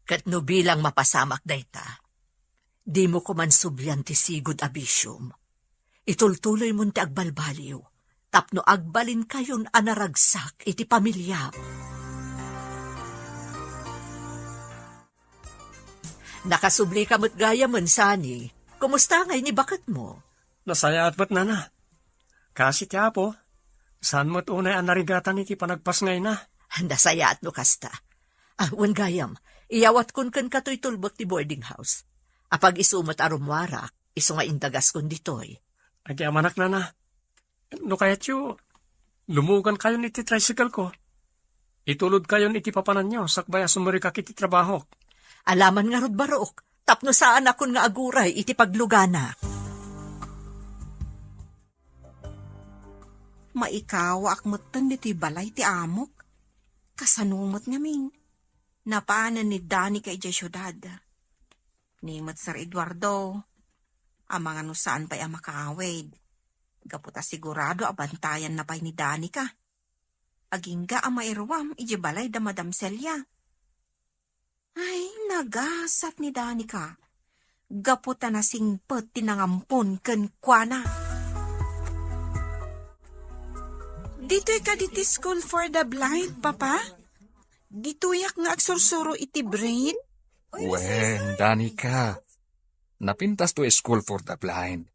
Ket no bilang mapasamak dayta, di mo ko man subyan ti sigud abisyum. Itultuloy mo ti agbalbaliw, tapno agbalin kayon anaragsak iti pamilya. Nakasubli ka mo't gaya man, Sani. Kumusta ngay ni bakit mo? Nasaya at ba't nana? Kasi ti apo, saan mo't unay ang narigatan iti panagpas ngay na? Nasaya at no kasta. Wan gayam, iyawat kun kan kato'y tulbot ti boarding house. Apag isumot arumwara, iso nga indagas kun ditoy. Agi amanak nana. No kayat yu, lumugan kayon iti tricycle ko. Itulod kayon iti papanan nyo, sakbaya sumurikak iti trabaho. Alaman nga rod barok, tapno saan akon nga aguray iti paglugana. Maikawa akmutan iti balay ti amok. Kasanumot ngamin. Napaanan ni Dani kay Jay syudad. Nimot Sir Eduardo. Ang mga nusaan pa'y ang makaawid. Gaputa sigurado abantayan na pa'y ni Dani ka. Agingga ang mairwam iji balay da Madam Celia. Ay, nagasat ni Dani ka. Gaputa na singpet tinangampon ken kuana. Dito'y ka diti School for the Blind, Papa? Dito'yak nga agsursuro iti brain? Wen, Danica. Napintas to School for the Blind.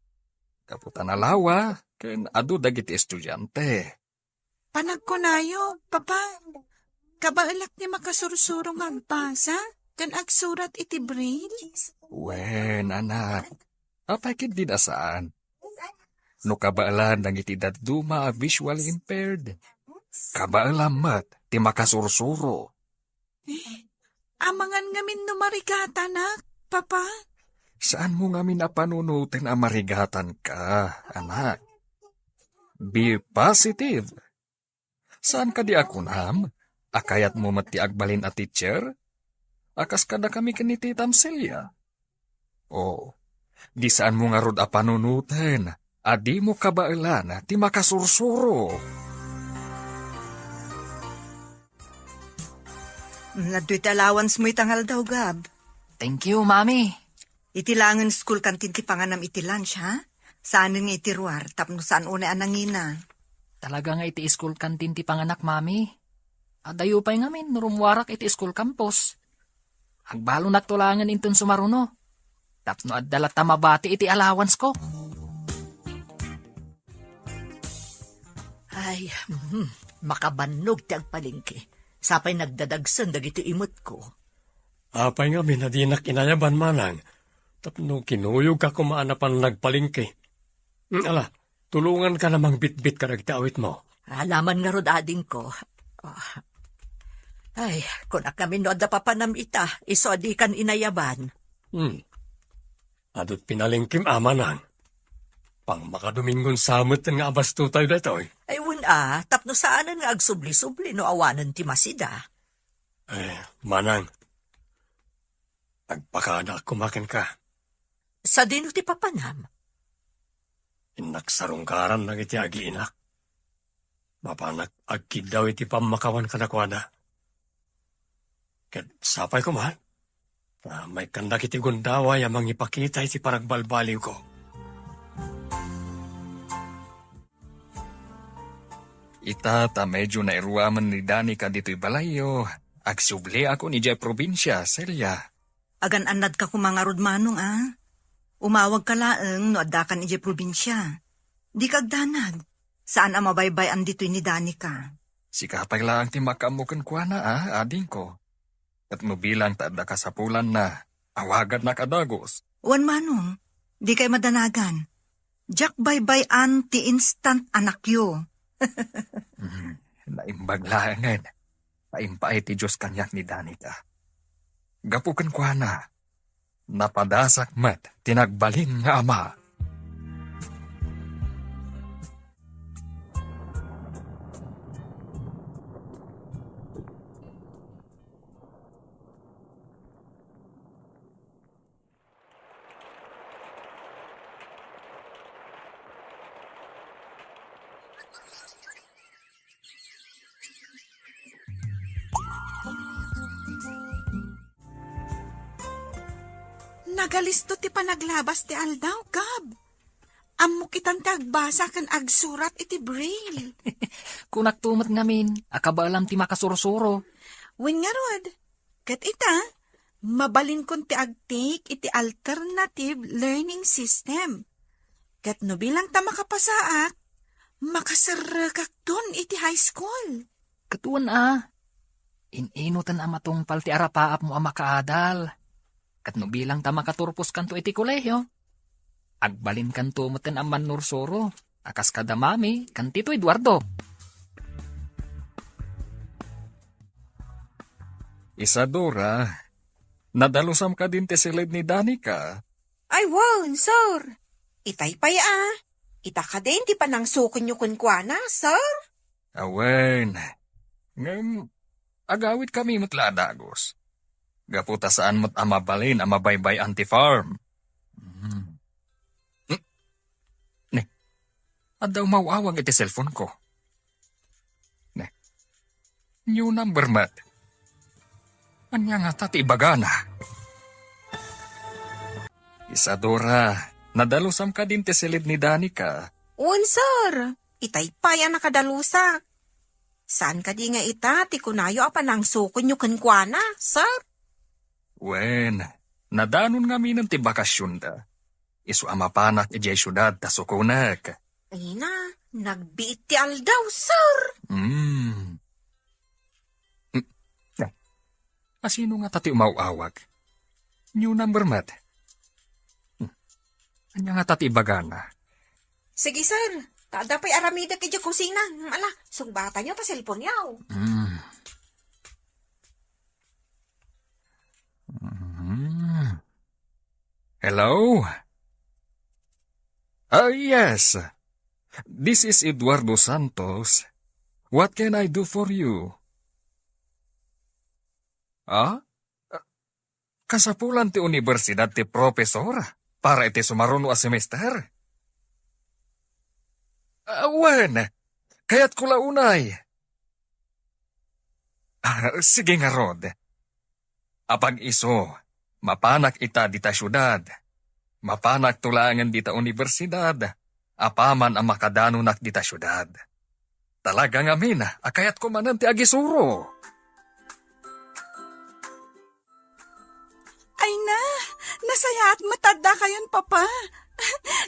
Kaputa na lawa, ken adu dagiti estudyante. Panagkunayo, Papa. Kabailak ni makasursuro nga agbasa, kan agsurat iti brain? Wen, anak. Apay kid di nasaan. No kabaalan ng iti daduma visually impaired. Kabaalamat, ti makasursuro. Amangan ngamin no marigata na, papa. Saan mo nga minapanunutin ang marigatan ka, anak? Be positive. Saan ka di akunam? Akayat mo mati agbalin a teacher? Akas kada kami kaniti Tamsilya. O, di saan mo nga rod a panunutin? Adi mo kabailan ti makasursuro. Naduit allowance mo itangal daw, Gab. Thank you, Mami. Itilangan school kantin ti panganam iti lunch, ha? Saan nga iti ruar, tapno saan una anangina. Talaga nga iti school canteen ti panganak, Mami. Adayo pa'y ngamin, nurumwarak iti school campus. Agbalo nagtulangan inton sumaruno. Tapno addalat tamabati iti allowance ko. Ay, makabannog ti agpalingki. Sapay nagdadagsan dagiti imot ko. Apay nga minadinak inayaban manang. Tapno kinuyog ka kumaanapan nagpalingki. Ala, tulungan ka namang bitbit ka nagtaawit mo. Alaman nga rod ading ko. Oh. Ay, kung kami no da papanam ita, iso di kan inayaban. Adot pinalingkim amanang. Pang makadumingon samot nga abasto tayo datoy. Ay, tapno saanan nga agsubli-subli no awanan ti masida. Manang. Agpakada kumakan ka. Sa dino ti papanam? Inaksarungkaran lang iti agiinak. Mapanak agkid daw iti pamakawan kanakwada. Ket sapay ko man. May kandak iti gundaway amang ipakita iti paragbalbaliw ko. Itata medyo nairuaman ni Danica dito'y balayo. Agsubli ako ni Jay Probinsya, Celia. Agan-anad ka kumangarod manong, Umawag ka laeng no addakan ije probinsya. Di kagdanag. Saan ang mabaybayan dito'y ni Danica? Sikapay lang ti makamukan kwa na, ading ko. At mobilang taadda ka sa pulan na, awagan na kadagos. Wan manong, di kay madanagan. Jack baybayan ti instant anak yo. Naimbaglangan. Paimpay ti Diyos kanyak ni Danica. Gapukan kwa na. Napadasak mat, tinagbalin nga ama. Nagalisto ti panaglabas ti aldaw, Gab. Ammo kitan ti agbasa kan agsurat iti braille. Kunak tumat ngamin, akabaalam ti makasursuro. Wen nga rod, kat ita, mabalin kon ti agtik iti alternative learning system. Kat no bilang ta makapasaak, makasaragak don iti high school. Katuan ininutan amatong palti arapaap mo makaadal. Kat no bilang ta makaturpos kanto iti kolehiyo. Agbalin kanto maten aman nursuro. Akas kada Mami, kantito Eduardo. Isadora, nadalusam ka din ti silid ni Danica. Ay, wow, sir. Itay pay Ita ka din ti panangsukon nyo kunkwana, sir. Awen, ngam, agawit kami matladagos. Gaputa saan mo't amabalin amabaybay anti-farm. Ne, adaw mawawag iti cellphone ko. Ne, new number mat. Anya nga tati bagana. Isadora, nadalusam ka din ti silid ni Danica. Un, sir. Itay pay nakadalusak. Saan ka di nga ita, ti kunayo panangsukon nyo kunkwana, sir? Wen, nadanon nga minan ti bakasyon da. Isu amapanak iti syudad ta sukunak. Ay na, nagbiit ti aldaw, sir. Asino nga tati umawawag? New number mat. Anya nga tati bagana. Sige, sir. Tada pa'y aramida kay dya kusina. Ala, sumbata nyo ta cellphone yaw. Hello? Yes. This is Eduardo Santos. What can I do for you? Kasapulan ti universidad ti profesor para iti sumaruno a semester. Wen, kaya't kula unay. Sige nga rod. Apag iso, mapanak ita dita syudad. Mapanak tulangan dita universidad. Apaman ang makadanunak dita syudad. Talaga nga min, akayat ko manan ti agisuro. Ay na, nasaya at matanda kayon, Papa.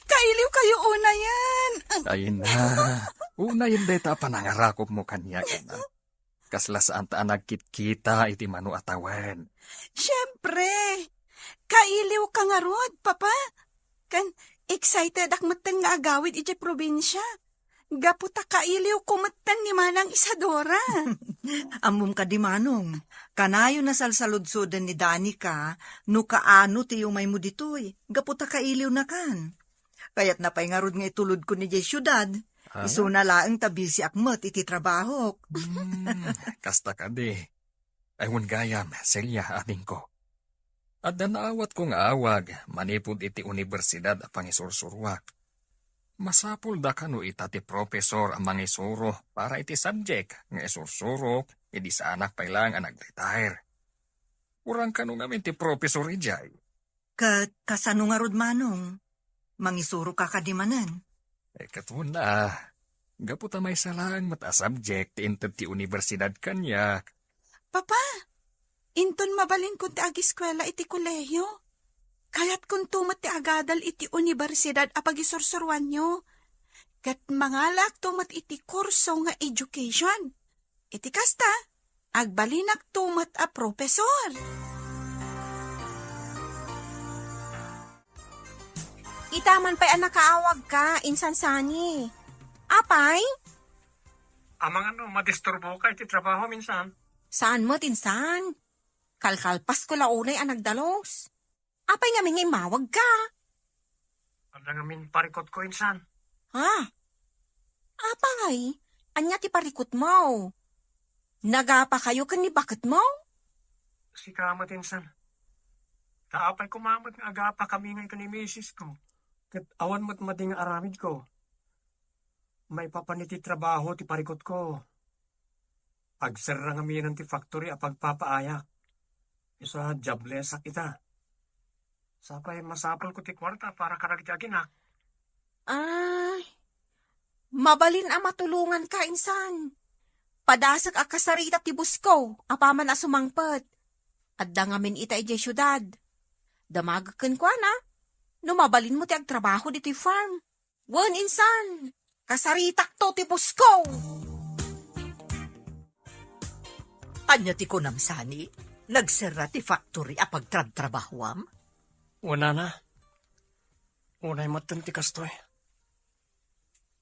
Kailiw kayo una yan. Ay na, una yun deta panangarakop mo kanya na. Kasla saan ta nagkit-kita iti manu atawen. Siyempre, kailiw ka nga rod, Papa. Kan, excited ak matang nga agawid iti probinsya. Gaputa kailiw kumatan ni Manang Isadora. Amum ka di manong, kanayo na salsaludsodan ni Danica, no kaano ti umay mo ditoy, gaputa kailiw na kan. Kaya't napay nga rod nga itulod ko ni Jay syudad, iso na laang tabi si akmat iti trabaho. Kasta ka di. Ayun gayam, Celia ading ko. At naawat kong awag, manipod iti universidad a pangisursurwak. Masapul da kano itati profesor ang mangisuro para iti subject nga isursurok, edi sa anak pa lang ang nag-retire. Urang kano ngamin ti profesor ijay. Kasano nga rod manong, mangisuro ka kadimanan. Katun na, gaputa may salang mata subject inted ti universidad kanyak. Papa, inton mabalin ko ti agiskwela iti kolehiyo. Kaya't kung tumat ti agadal iti universidad apagisursurwan nyo. Kat mangalak tumat iti kurso nga education. Iti kasta, agbalinak tumat a profesor. Itaman pa'y nakaawag ka, insan sani. Apay? Amang madisturbo ka iti trabaho minsan. Saan mo, tinsan? Kalkalpas ko launay ang nagdalos. Apay nga may mawag ka. Ada nga min parikot ko insan. Ha? Apay, anya ti parikot mo. Nagapa kayo kan ni bakit mo? Si kamat insan. Kaapay kumamat nga agapa kami ngay ni misis ko. Kat awan mo't mading aramid ko. May papaniti trabaho ti parikot ko. Agsarra nga minan ti factory a pagpapaaya. Isa joblesak kita. Sapay masapal ko ti kwarta para karagtiyagin ha. Ay, mabalin a matulungan ka, insan. Padasak a kasarita ti busko, apaman a sumangpet. Adda ngamin ita iti syudad. Damagaken ko na, numabalin mo ti agtrabaho dito farm. Wan, insan, kasaritak to ti busko. Anya ti kunamsani, nagsara ti factory a pagtrabtrabahwam? Una na. Unay matan ti kastoy.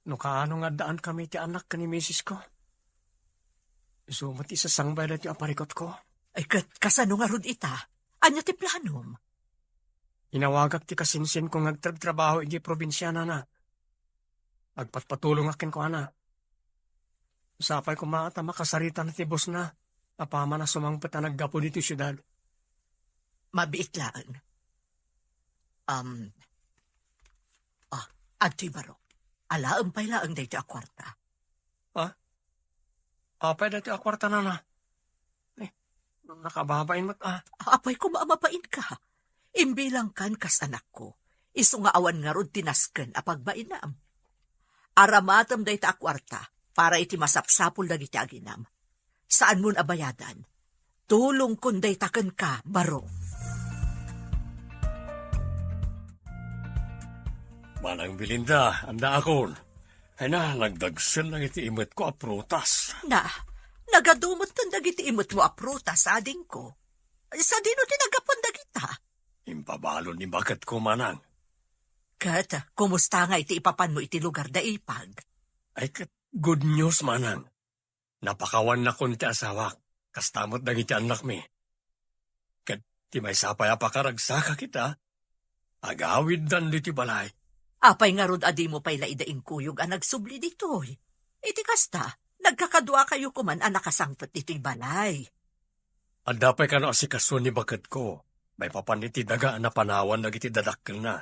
No kaano nga daan kami ti anak ka ni misis ko. Isumat isasangbay na ti aparikot ko. Ay kasano nga rod ita? Anya ti planom? Inawagak ti kasinsin kong nagtrabtrabaho iti probinsyana na. Agpatpatulong akin ko ana. Sapay ko mata makasarita na ti boss na. Apama na sumangpat na naggapo dito syudad. Mabiit laan. Adto'y baro. Alaang pay laang dito a kwarta. Apay dati a kwarta na na. Nakababain mo't Apay ko maamapain ka. Imbilang kan kas anak ko. Iso nga awan nga rod tinasken a pagbainam. Aramatam dito a kwarta para iti masapsapul dagiti aginam. Saan mo abayadan? Tulong kun dayta ken ka, baro. Manang Belinda, anda akon. Ay na, nagdagsan lang iti imot ko a prutas. Na, nagadumot tan dagiti imot mo a prutas, ading ko. Sa dino tinagapon dagita? Impabalo ni bakat ko manang. Kat, kumusta nga iti ipapan mo iti lugar da ipag? Ay, good news manang. Napakawan na ko ni ti asawa. Kastamot na iti anak mi. Kat ti may sapay apakaragsaka kita. Agawid dan di ti balay. Apay nga rod adi mo pa'y laidaing kuyog ang nagsubli ditoy. Iti kasta, nagkakadua kayo kuman ang nakasangpot dito'y balay. Adapay ka na asikaso ni bakat ko. May papaniti daga na panawan na iti dadakkel na.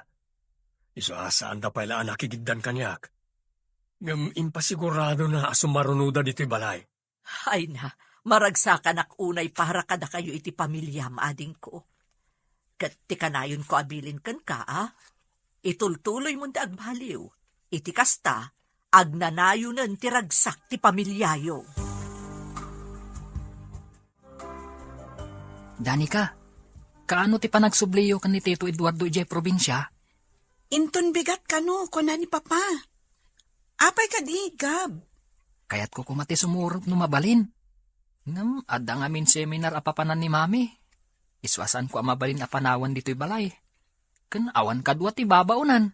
Iso asaan da pala ang nakigiddan kanyak. Ngam impasigurado na asumarunuda dito'y balay. Ay na, maragsakan ak unay para kada kayo iti pamilya maading ko. Kat ti kanayon ko abilin kan ka, itultuloy mo ti agbaliw. Iti kasta, agnanayunan ti ragsak ti pamilyayo. Danica, kaano ti panagsubliyo kan ni Tito Eduardo ijay probinsya? Inton bigat ka no, kuna ni Papa. Apay ka di, Gab. Kaya't ko kumati sumurot no mabalin. Ngam, adda nga min seminar apapanan ni Mami. Iswasan ko amabalin apanawan dito'y balay. Kan awan kadwa ti babaunan.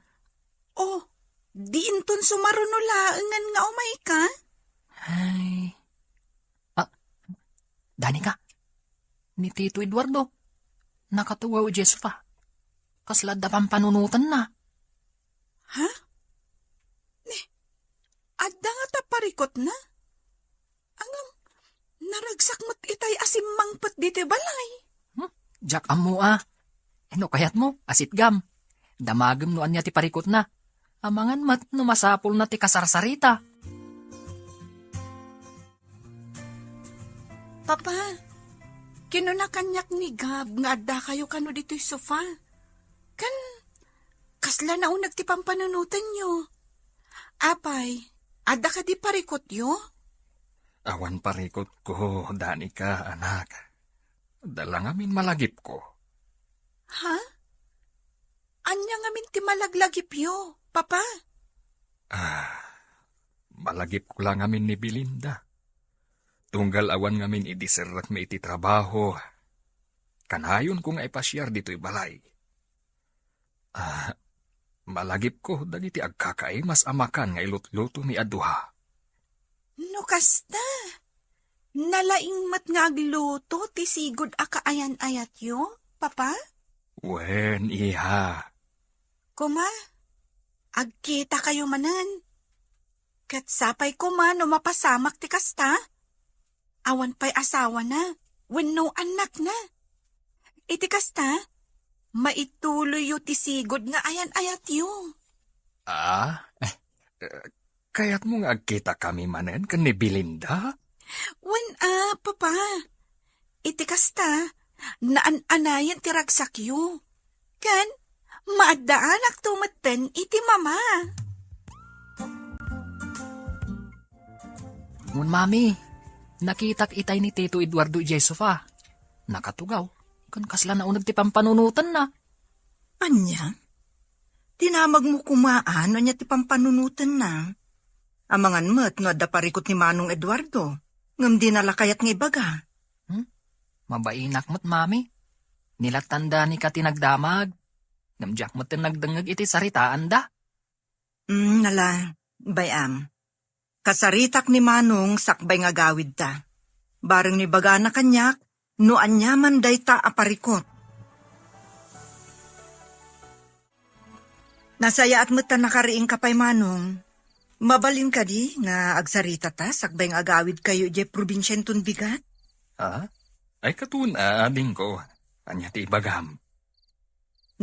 Oh, di inton sumarunulaangan nga umay ka? Ay. Danica, ni Tito Eduardo, nakatuwaw Jesufa. Kaslad da pampanunutan na. Ha? Adda nga taparikot na? Angam, naragsak mo't itay asimmangpat dito balay. Jack amo Ano kayat mo, asit gam. Damagam noan niya ti parikot na. Amangan mat no masapol na ti kasarsarita. Papa, kinunakanyak ni Gab nga adda kayo kano dito'y sofa. Kan, kasla na unag ti pampanunutan nyo. Apay, adda ka di parikot yo? Awan parikot ko, Danica, anak. Dala ngamin malagip ko. Ha? Anya ngamin ti malaglagip yo, Papa? Malagip ko lang ngamin ni Belinda. Tunggal awan ngamin idiserak may iti trabaho. Kanayon ko nga ipasyar dito'y balay. Malagip ko dagiti agkakay mas amakan nga ilutluto ni Aduha. No kasta, nalaing mat nga agluto ti sigod akaayan-ayat yo, Papa? Wen, iha. Kuma, agkita kayo manan. Kat sapay kuma no mapasamak ti kasta. Awan pa'y asawa na, wenno anak na. Iti kasta, maituloy yu ti sigod nga ayan-ayat yu. Kaya't mo nga agkita kami manen kan ni Belinda? Papa. Iti kasta, naan-anayan ti ragsak yu. Kan, maadaanak tumaten iti mama. Ngun mami, nakitak itay ni Tito Eduardo Jesufa. Nakatugaw, kan kasla na unag ti pampanunutan na. Anya? Tinamag mo kumaan, anya ti pampanunutan na. Amangan mo't no adda parikot ni Manong Eduardo. Ngam di nalakayat nga ibaga. Mabainak mo't mami. Nilatanda ni ka tinagdamag. Namjak mo't tinagdangag iti saritaan da. Nala, bayam. Kasaritak ni Manong sakbay nga gawid ta. Bareng ni baga na kanyak, no anyaman day ta aparikot. Nasaya at mo't ta nakariing kapay Manong. Mabalin ka di nga agsarita ta sakbay nga agawid kayo di probinsyenton bigat? Ay katuna, ading ko. Anya ti ibagam.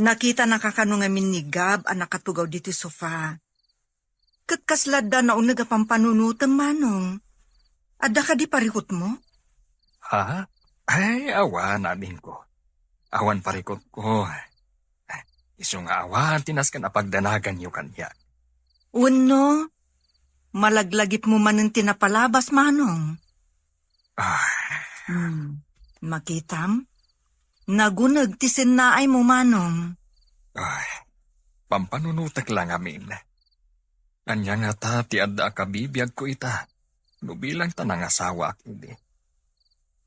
Nakita nakakano nga min ni Gab ang nakatugaw dito sofa. Katkaslad da na unag pampanunutan Manong. Adda ka di parikot mo? Ay, awan ading ko. Awan parikot ko. Iso nga awan, tinas ka na pagdanagan yung kanya. Uno, malaglagip mo man ng tinapalabas, Manong. Makitam, nagunag ti sinaay mo, Manong. Pampanunutak lang amin. Anya nga ta, ti adda kabibiyag ko ita. Nubilang ta ng asawa ak hindi.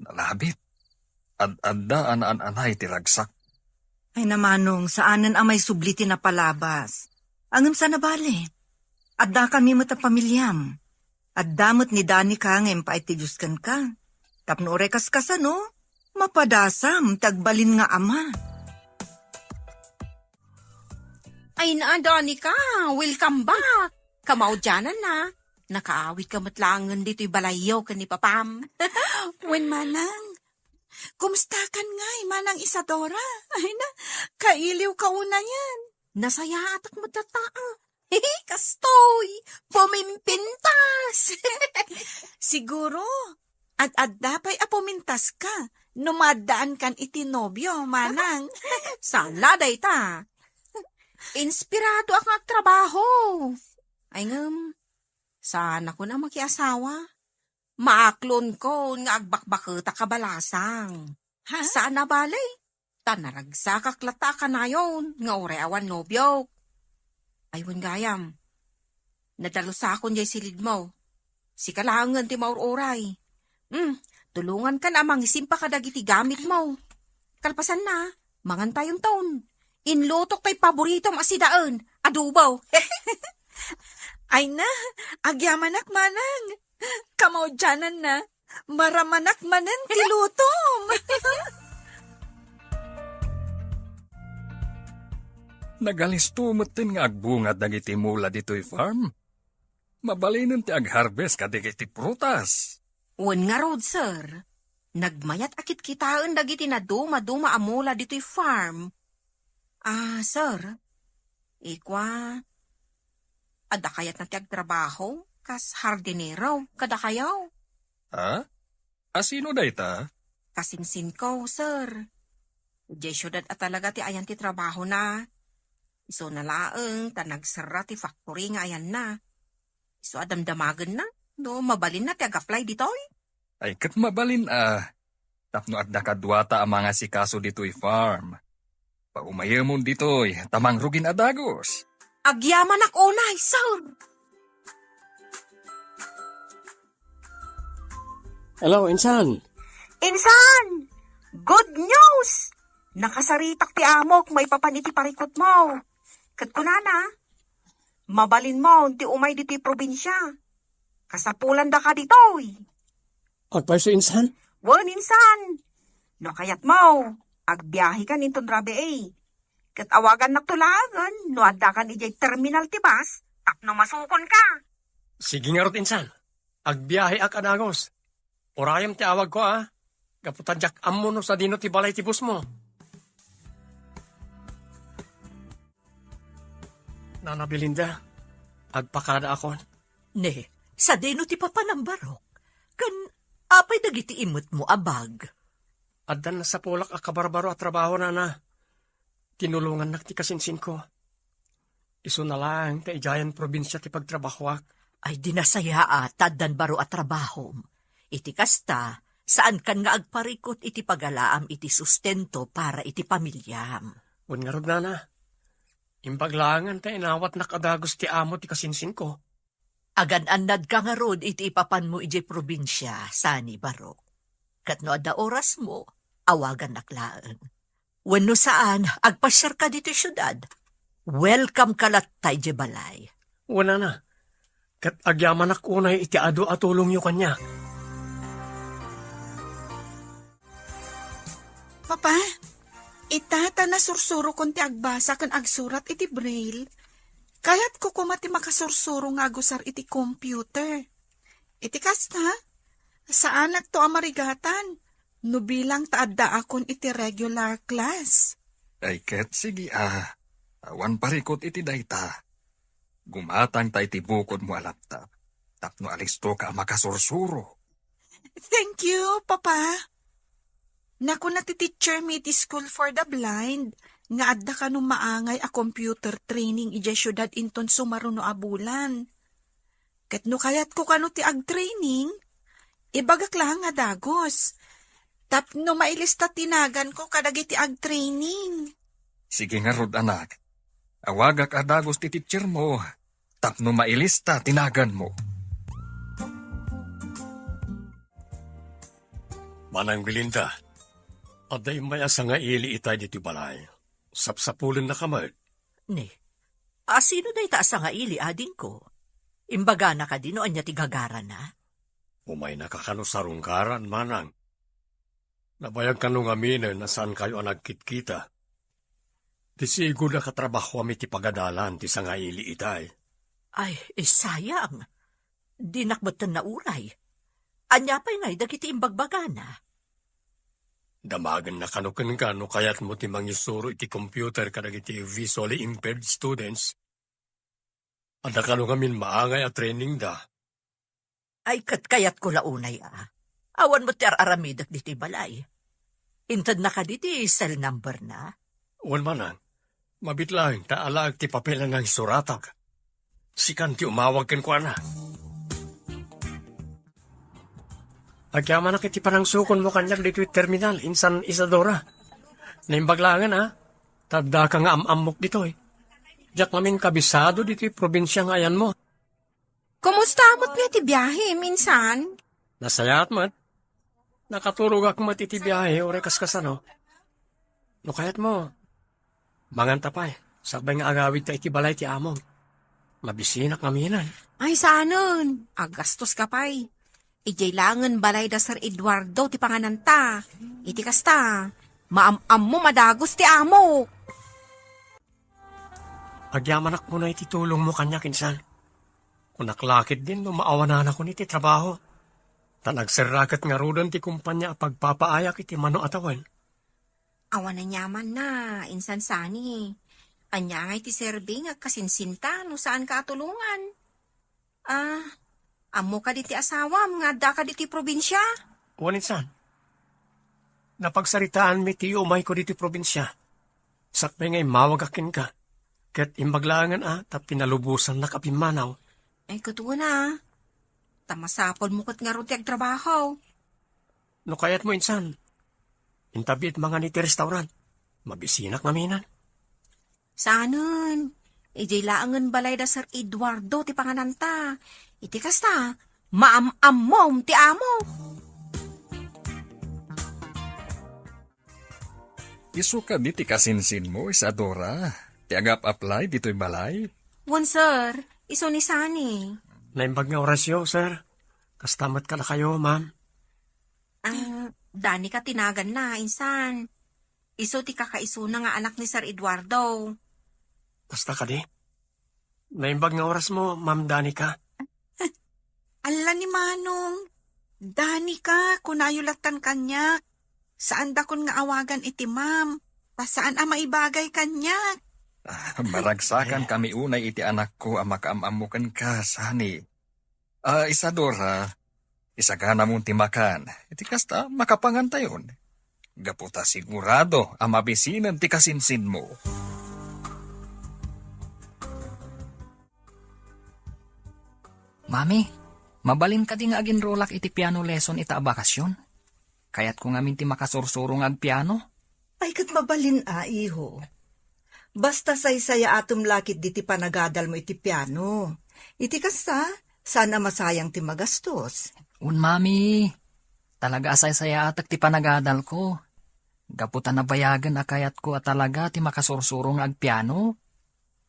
Nalabit. Adda anay ti ragsak. Ay namanong, saanan amay subliti na palabas. Angam sa nabali. Adda kami mata pamilyam. Addamot ni Dani ka ngayon pa itiduskan ka. Tapno orekas ka sa no, mapadasam tagbalin nga ama. Ay na, Danica, welcome back. Kamao dyanan na. Nakaawit ka matlangan dito'y balayaw ka ni Papam. Wen manang, kumusta kan ngay, manang Isadora? Ay na, kailiw ka una yan. Nasaya atak mo tataa. Kastoy, pumimpintas. Siguro, at dapay apumintas ka, numadaan kan itinobyo, manang. Sala day ta. Inspirado ang trabaho. Ay sana ko na makiasawa. Maaklon ko nga agbakbakita kabalasang. Ha? Sana balay? Tanaragsa kaklata ka na yon, nga oreawan nobyo. Aywan gayam. Nadalo sa akon jay silid mo. Si kalangan ti mauroray. Tulungan ka na mangisim pa kadagiti gamit mo. Kalpasan na, mangan tayong taon. Inlutok tay paborito masidaan, adubaw. Ay na, agyamanak manang. Kamao dyanan na, maramanak manan tilutom. Nagalistumot nga agbungad dagiti mula dito'y farm. Mabalinan ti agharvest kadagiti prutas. Wan nga rod, sir. Nagmayat akit kitaan dagiti na duma-duma amula dito'y farm. Sir. Ikwa, ada kayat na ti agtrabaho, kas hardinero, kada kayaw. Ha? Asino day ta? Kasingsin ko, sir. Di syudad at talaga ti ayan ti trabaho na. Iso nalaeng, tanagsara ti factory nga ayan na. Iso adamdamagan na, no mabalin na ti ag-apply ditoy. Ay kat mabalin Tapno at nakadwata ang mga sikaso dito'y farm. Paumayamon dito'y tamang rugin adagos. Agyaman ak unay, sir. Hello, Insan. Insan! Good news! Nakasaritak ti amok, may papaniti parikot mo. Kat kunana, mabalin mo, ti umay dito'y probinsya. Kasapulan da ka dito'y. Agpaiso, Insan? Wan, Insan! No kayat mo, agbiyahe ka ninton rabi Kat awagan naktulagan, no adda kan ijay terminal ti bus, tapno masukon ka. Sige nga rot, Insan. Agbiyahe ak adagos. Orayam ti awag ko, Kaputadyak ammo no sa dino ti balay ti bus mo. Nana Belinda, agpakada akon. Ne, sa dino ti papanambarok. Kan apay dagiti imot mo abag. Addan na sa pulak akabarbaro at trabaho na. Tinulungan nak ti kasinsin ko. Iso na lang ti ijayan probinsya ti pagtrabahoak. Ay dinasaya taddan baro at trabaho. Iti kasta, saan kan nga agparikot iti pagalaam iti sustento para iti pamilyam. Un nga rod na. Imbaglangan ta inawat nakadagos ti amo ti kasinsin ko. Agan-anad ka nga rod iti ipapan mo iti probinsya, sani barok. Kat no ada oras mo, awagan naklaan. Wenno saan, agpasyar ka dito syudad. Welcome kalat tay di balay. Wala na. Kat agyaman ak unay iti ado at tulong yu kanya. Papa, itata na sursuro kon ti agbasa kan agsurat iti braille. Kayat ko kumati makasursuro nga agusar iti computer. Iti kasta, saan to amarigatan? No bilang taadda akon iti regular class. Ay ket sige awan parikot iti dayta. Gumatang ta iti bukod mo alaptap. Tapno alisto ka makasursuro. Thank you, Papa. Naku na ti teacher mi iti school for the blind, nga adda ka nung maangay a computer training ija syudad inton sumaruno abulan. Ket no kayat ko kano ti ag-training, ibagak lang nga dagos. Tapno mailista tinagan ko kadagiti ag-training. Sige nga rod anak. Awagak adagos ti teacher mo. Tapno mailista tinagan mo. Manang Belinda, aday mayasa nga ili itay diti balay. Sapsapulin na kamad. Ne, sino day taas nga ili ading ko? Imbaga na ka din o anya tigagara na. Umay nakakano sa rungkaran, manang. Nabayag ka nung aminin na saan kayo ang nagkitkita. Ti sigo na katrabaho kami ti pagadalan ti sangaili itay. Ay, sayang. Di nakbatan na uray. Anya pa'y ngay dagiti imbagbaga na. Damagan na kanukan ka no kayat mo ti mangisuro iti computer kadagiti visually impaired students. Ada ka nung amin maangay at training da. Ay, kayat ko launay Awan mo ti araramidak diti balay. Intad na ka diti cell number na. Wan manang, mabitlang taalag ti papel ng suratag. Sikan ti umawag ken kwa na. Agyaman na kiti parang sukon mo kanyak dito terminal in San Isadora. Naimbaglangan tagda ka nga amamok dito Diyak namin kabisado dito probinsya nga ayan mo. Kumusta mo't nga ti biyahe minsan? Nasayat mat. Nakaturog ako matiti biyahe o rekas-kasano. No kayat mo, manganta pa Sakbay nga agawid ta iti balay ti among. Mabisinak ngaminan. Ay saanon, agastos ka pa'y. Ijay langan balay da Sir Eduardo ti pangananta. Iti kasta, maam-am mo madagos ti amo. Agyamanak mo na iti tulong mo kanya kinsan. Kung naklakit din no maawanan ako niti trabaho. Tanagsarakat nga rudan ti kumpanya pagpapaayak iti mano atawan. Awan na nyaman na, insan sani. Anya nga iti serving kasinsinta no saan ka atulungan. Amo ka diti asawam nga da ka diti probinsya. Waninsan, napagsaritaan mi ti umay ko diti probinsya. Sakbay ngay mawagakin ka. Ket imbaglangan tap pinalubusan na kapimanaw. Ay kutuwa na. Tamasapol mo kat nga ron ti agtrabaho. No kayat mo insan. Intabit mga niti restaurant. Mabisinak ngaminan. Saanon, ijay laangan balay da Sir Eduardo ti pangananta. Iti kasta, maam-am ti amo. Isu ka di ti kasinsin mo, Isadora. Ti agap-apply dito'y balay. Wan sir, iso ni Sani. Naimbag nga orasyo, sir. Kastamat ka na kayo, ma'am. Dani ka tinagan na, insan. Iso ti kakaiso na nga anak ni Sir Eduardo. Basta ka di. Naimbag nga oras mo, ma'am Danica. Ala ni Manong. Danica, kunayulatan kanya. Saan da kun nga awagan iti ma'am? Saan maibagay kanya? Maragsakan kami unay iti anak ko ang makaamamukan ka, Sani. Isadora, isagana mong timakan. Iti kasta, makapangantayon. Gaputa sigurado ang mabisinan ti kasinsin mo. Mami, mabalin ka di nga agin rolak iti piano lesson ita bakasyon. Kaya't kung amin ti makasursurong ag piano. Ay kat mabalin iho. Basta say-saya atom lakit diti panagadal mo iti piano. Iti kasta, sana masayang ti magastos. Mami, talaga asay-saya atak ti panagadal ko. Gaputan na bayagan akayat ko at talaga ti makasursurong ag piano.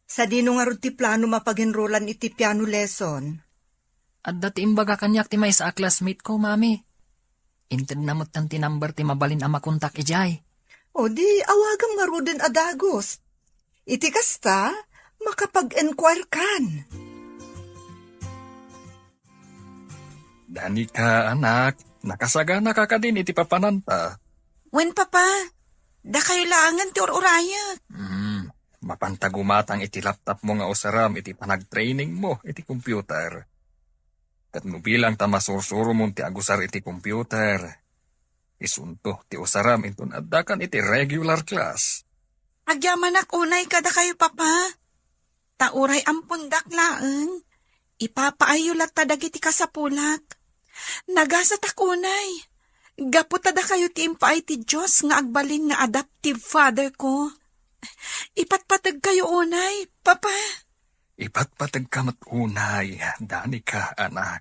Sa dino nga ti plano mapagenrolan iti piano lesson. At dati imbaga kanyak ti may sa classmate ko, mami. Inted namot tan ti number ti mabalin ang makontak ijay. O di awagam nga ruden adagos. Iti kasta, makapag-enquire kan. Danica, anak, nakasagana ka ka din iti papananta. Wen papa, da kayo laangan ti ororaya. Mapantagumatang iti laptop mo nga usaram iti panag-training mo iti computer. Kat no bilang tamasursurong mo ti agusar iti computer. Isunto ti usaram intun addakan iti regular class. Agyamanak unay kada kayo papa. Tauray ang pundak laeng. Ipapaayulat tadagiti kasapulak. Nagasatak unay. Gaputada kayo ti impaay ti Diyos nga agbalin nga adoptive father ko. Ipatpatag kayo unay, papa. Ipatpatag kamat unay, Danica, anak.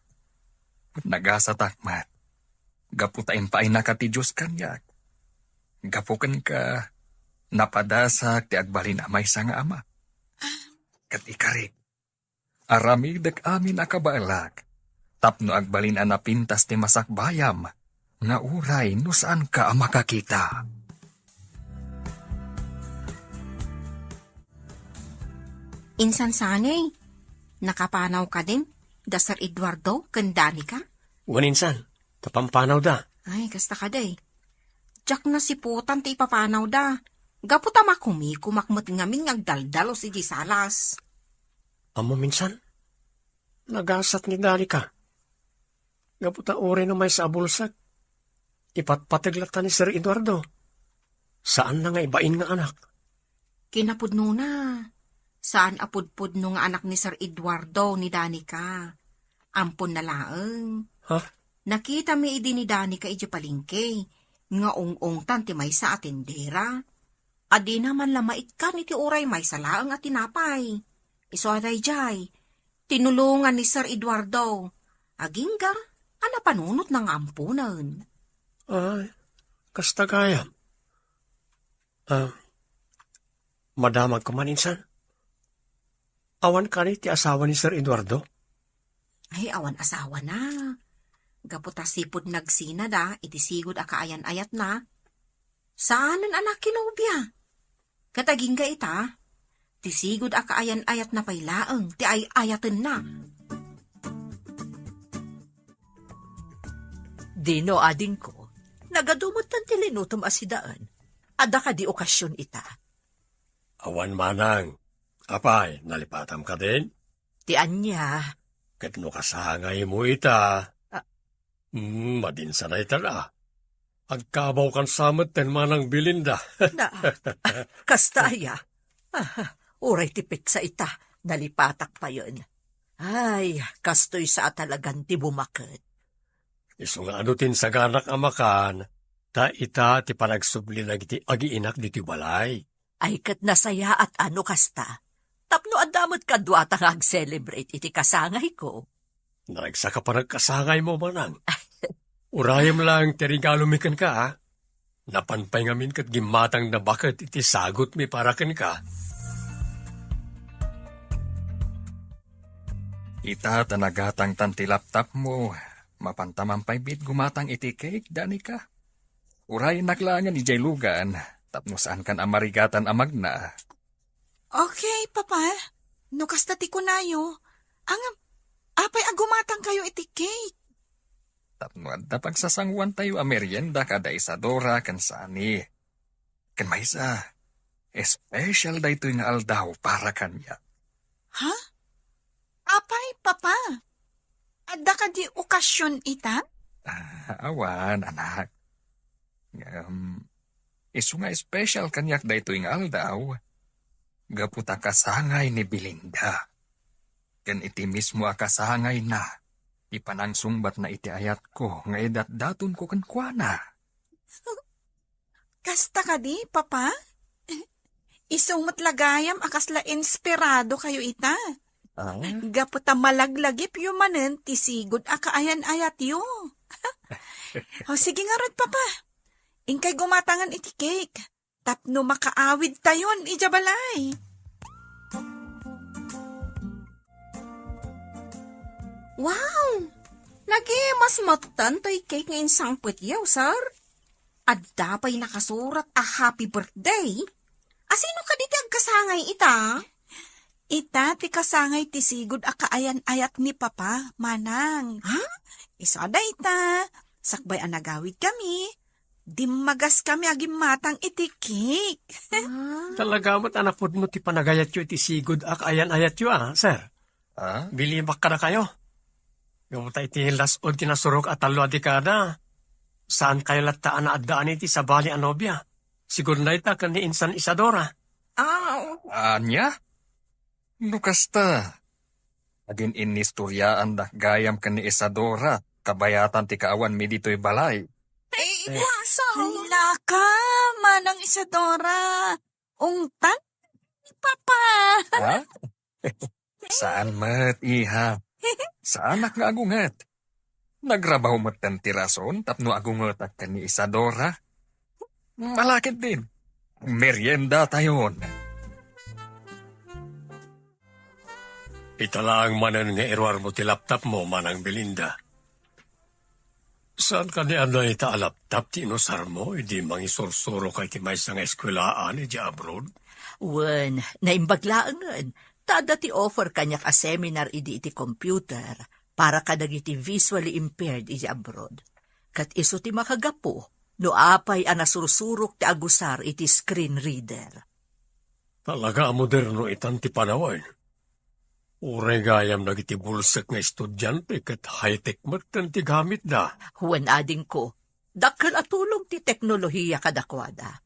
Nagasatakmat. Gaputain pa ay nakati Diyos kanyak. Gapukan ka, napadasak ti agbalin amay sa nga ama. Kat ikarit, Aramidek amin akabaalak. Tapno agbalin na pintas ti masakbayam. Nga uray no saan ka makakita. Insan sanay, nakapanaw ka din, da Sir Eduardo, kandani ka? Waninsan, tapampanaw da. Ay, kasta ka day. Diyak na si putan ti ipapanaw da. Gaputa makumi, kumakmat ngamin ngagdaldalo si Gisalas. Amo minsan, nagasat ni Dali ka. Gaputa uri na may sa abulsak. Ipatpatiglat ni Sir Eduardo. Saan na nga ibain nga anak? Kinapudno na. Saan apudpud no nga anak ni Sir Eduardo ni Danica? Ampon na laeng. Ha? Nakita mi idi ni Danica iji palingke. Nga ong-ong ti may sa atendera. Adi naman lamait ka ni ti uray may sa laeng at tinapay. Iso aday jay. Tinulungan ni Sir Eduardo. Agingga, ana panunot ng ampunan. Ay, kasta kaya. Madamag ka man insan. Awan ka ni ti asawa ni Sir Eduardo? Ay, awan asawa na. Gaputa sipod nagsina da, itisigod akaayan-ayat na. Saanan anak kinobya? Kataging ka ita, tisigod akaayan-ayat na pailaeng, ti ay-ayaten na. Dino ading ko, nagadumot ng tilinutom asidaan. Ada ka di okasyon ita. Awan manang. Apay, nalipatam ka din? Ti anya. Kat no kasangay mo ita. Madinsa na ita na. Agkabaw kan samot ten manang bilinda. Na, kastaya. Uray tipik sa ita, nalipatak pa yun. Ay, kastoy sa talagan ti bumakit. Iso nga ano tin sa ganak amakan, ta ita ti panagsubli na iti agiinak di ti balay. Ay kat nasaya at ano kasta. Tapno adamot kadwata nga ag-celebrate iti kasangay ko. Naragsa ka pa nagkasangay mo manang. Urayam lang ti regalo mi ken ka ha. Napanpay ngamin kat gimatang na bakit iti sagot mi para ken ka. Ita tanagatang tanti laptop mo. Mapantamang bit gumatang iti cake, Danica. Uray naklangan ijay lugan. Tapno saan kan amarigatan amagna. Okay, papa. No kasta ti kunayo. Apay agumatang kayo iti cake. Tapno adda pagsasangwan tayo a merienda kada Isadora kan sani. Kan maysa, special da ito nga aldaw para kanya. Ha? Apay, papa. Adda ka di okasyon ita? Awan, anak. Isu nga special kanyak da ito nga aldaw. Gaputa kasangay ni Belinda. Kan iti mismo akasangay na. Ipanangsungbat na iti ayat ko nga edat-daton ko kankwana. Kasta ka di, papa? Isong matlagayam akasla inspirado kayo ita. Gaputa malaglagip yumanen tisigod akaayan-ayat yu. O sige nga rod, papa. Ingkay gumatangan iti cake. Tapno makaawid tayon, ijabalay. Wow! Lagi mas matan to'y cake ngayon sangput yaw, sir. At dapay nakasurat a happy birthday. Asino ka diti agkasangay ita? Ita ti kasangay ti sigod a kaayan-ayat ni papa, manang. Ha? Isada ita. Sakbay anagawid kami. Dimagas kami agim matang iti cake. Talaga mo't anapod mo ti panagayat yu iti sigod ak ayan-ayat yu sir. Bilibak ka na kayo. Gamuta iti lasod kinasurok at talo adikada. Saan kayo lataan na addaan iti sa bali anobya? Siguro na ita kan ni Insan Isadora. Anya? Nukasta. Agin inistoryaan da gayam kan ni Isadora. Kabayatan ti kaawan mi dito'y balay. Hala ka, manang Isadora. Ungtan ni papa. Ha? Saan mat, iha? Saan nga agungat? Nagrabaho mat tan tirason tapno agungat at kan ni Isadora? Malakit din. Merienda tayon. Pitalaang manan nga irwar mo ti laptop mo, Manang Belinda. Saan ka ni anay ta laptop ti inusar mo, hindi mangisursuro kay ti may nga eskwelaan di abroad? Wen, naimbaglaangan, tada ti offer kanyak a seminar idi iti computer para kadagiti visually impaired iti abroad. Kat iso ti makagapo, no apay a nasursurok ti agusar iti screen reader. Talaga moderno itan ti panawan. Uray gayam nagiti bulsak nga estudyante kat high-tech matan ti gamit na. Huwan ading ko, dakkel atulong ti teknolohiya kadakwada.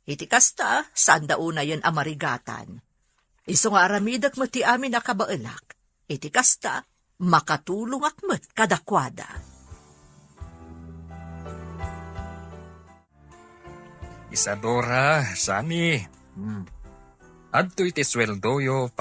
Iti kasta, sanda una yun amarigatan. Iso nga aramidak mo ti amin nakabaelak. Iti kasta, makatulong akmet kadakwada. Isadora, Sani. Adto iti sweldo yo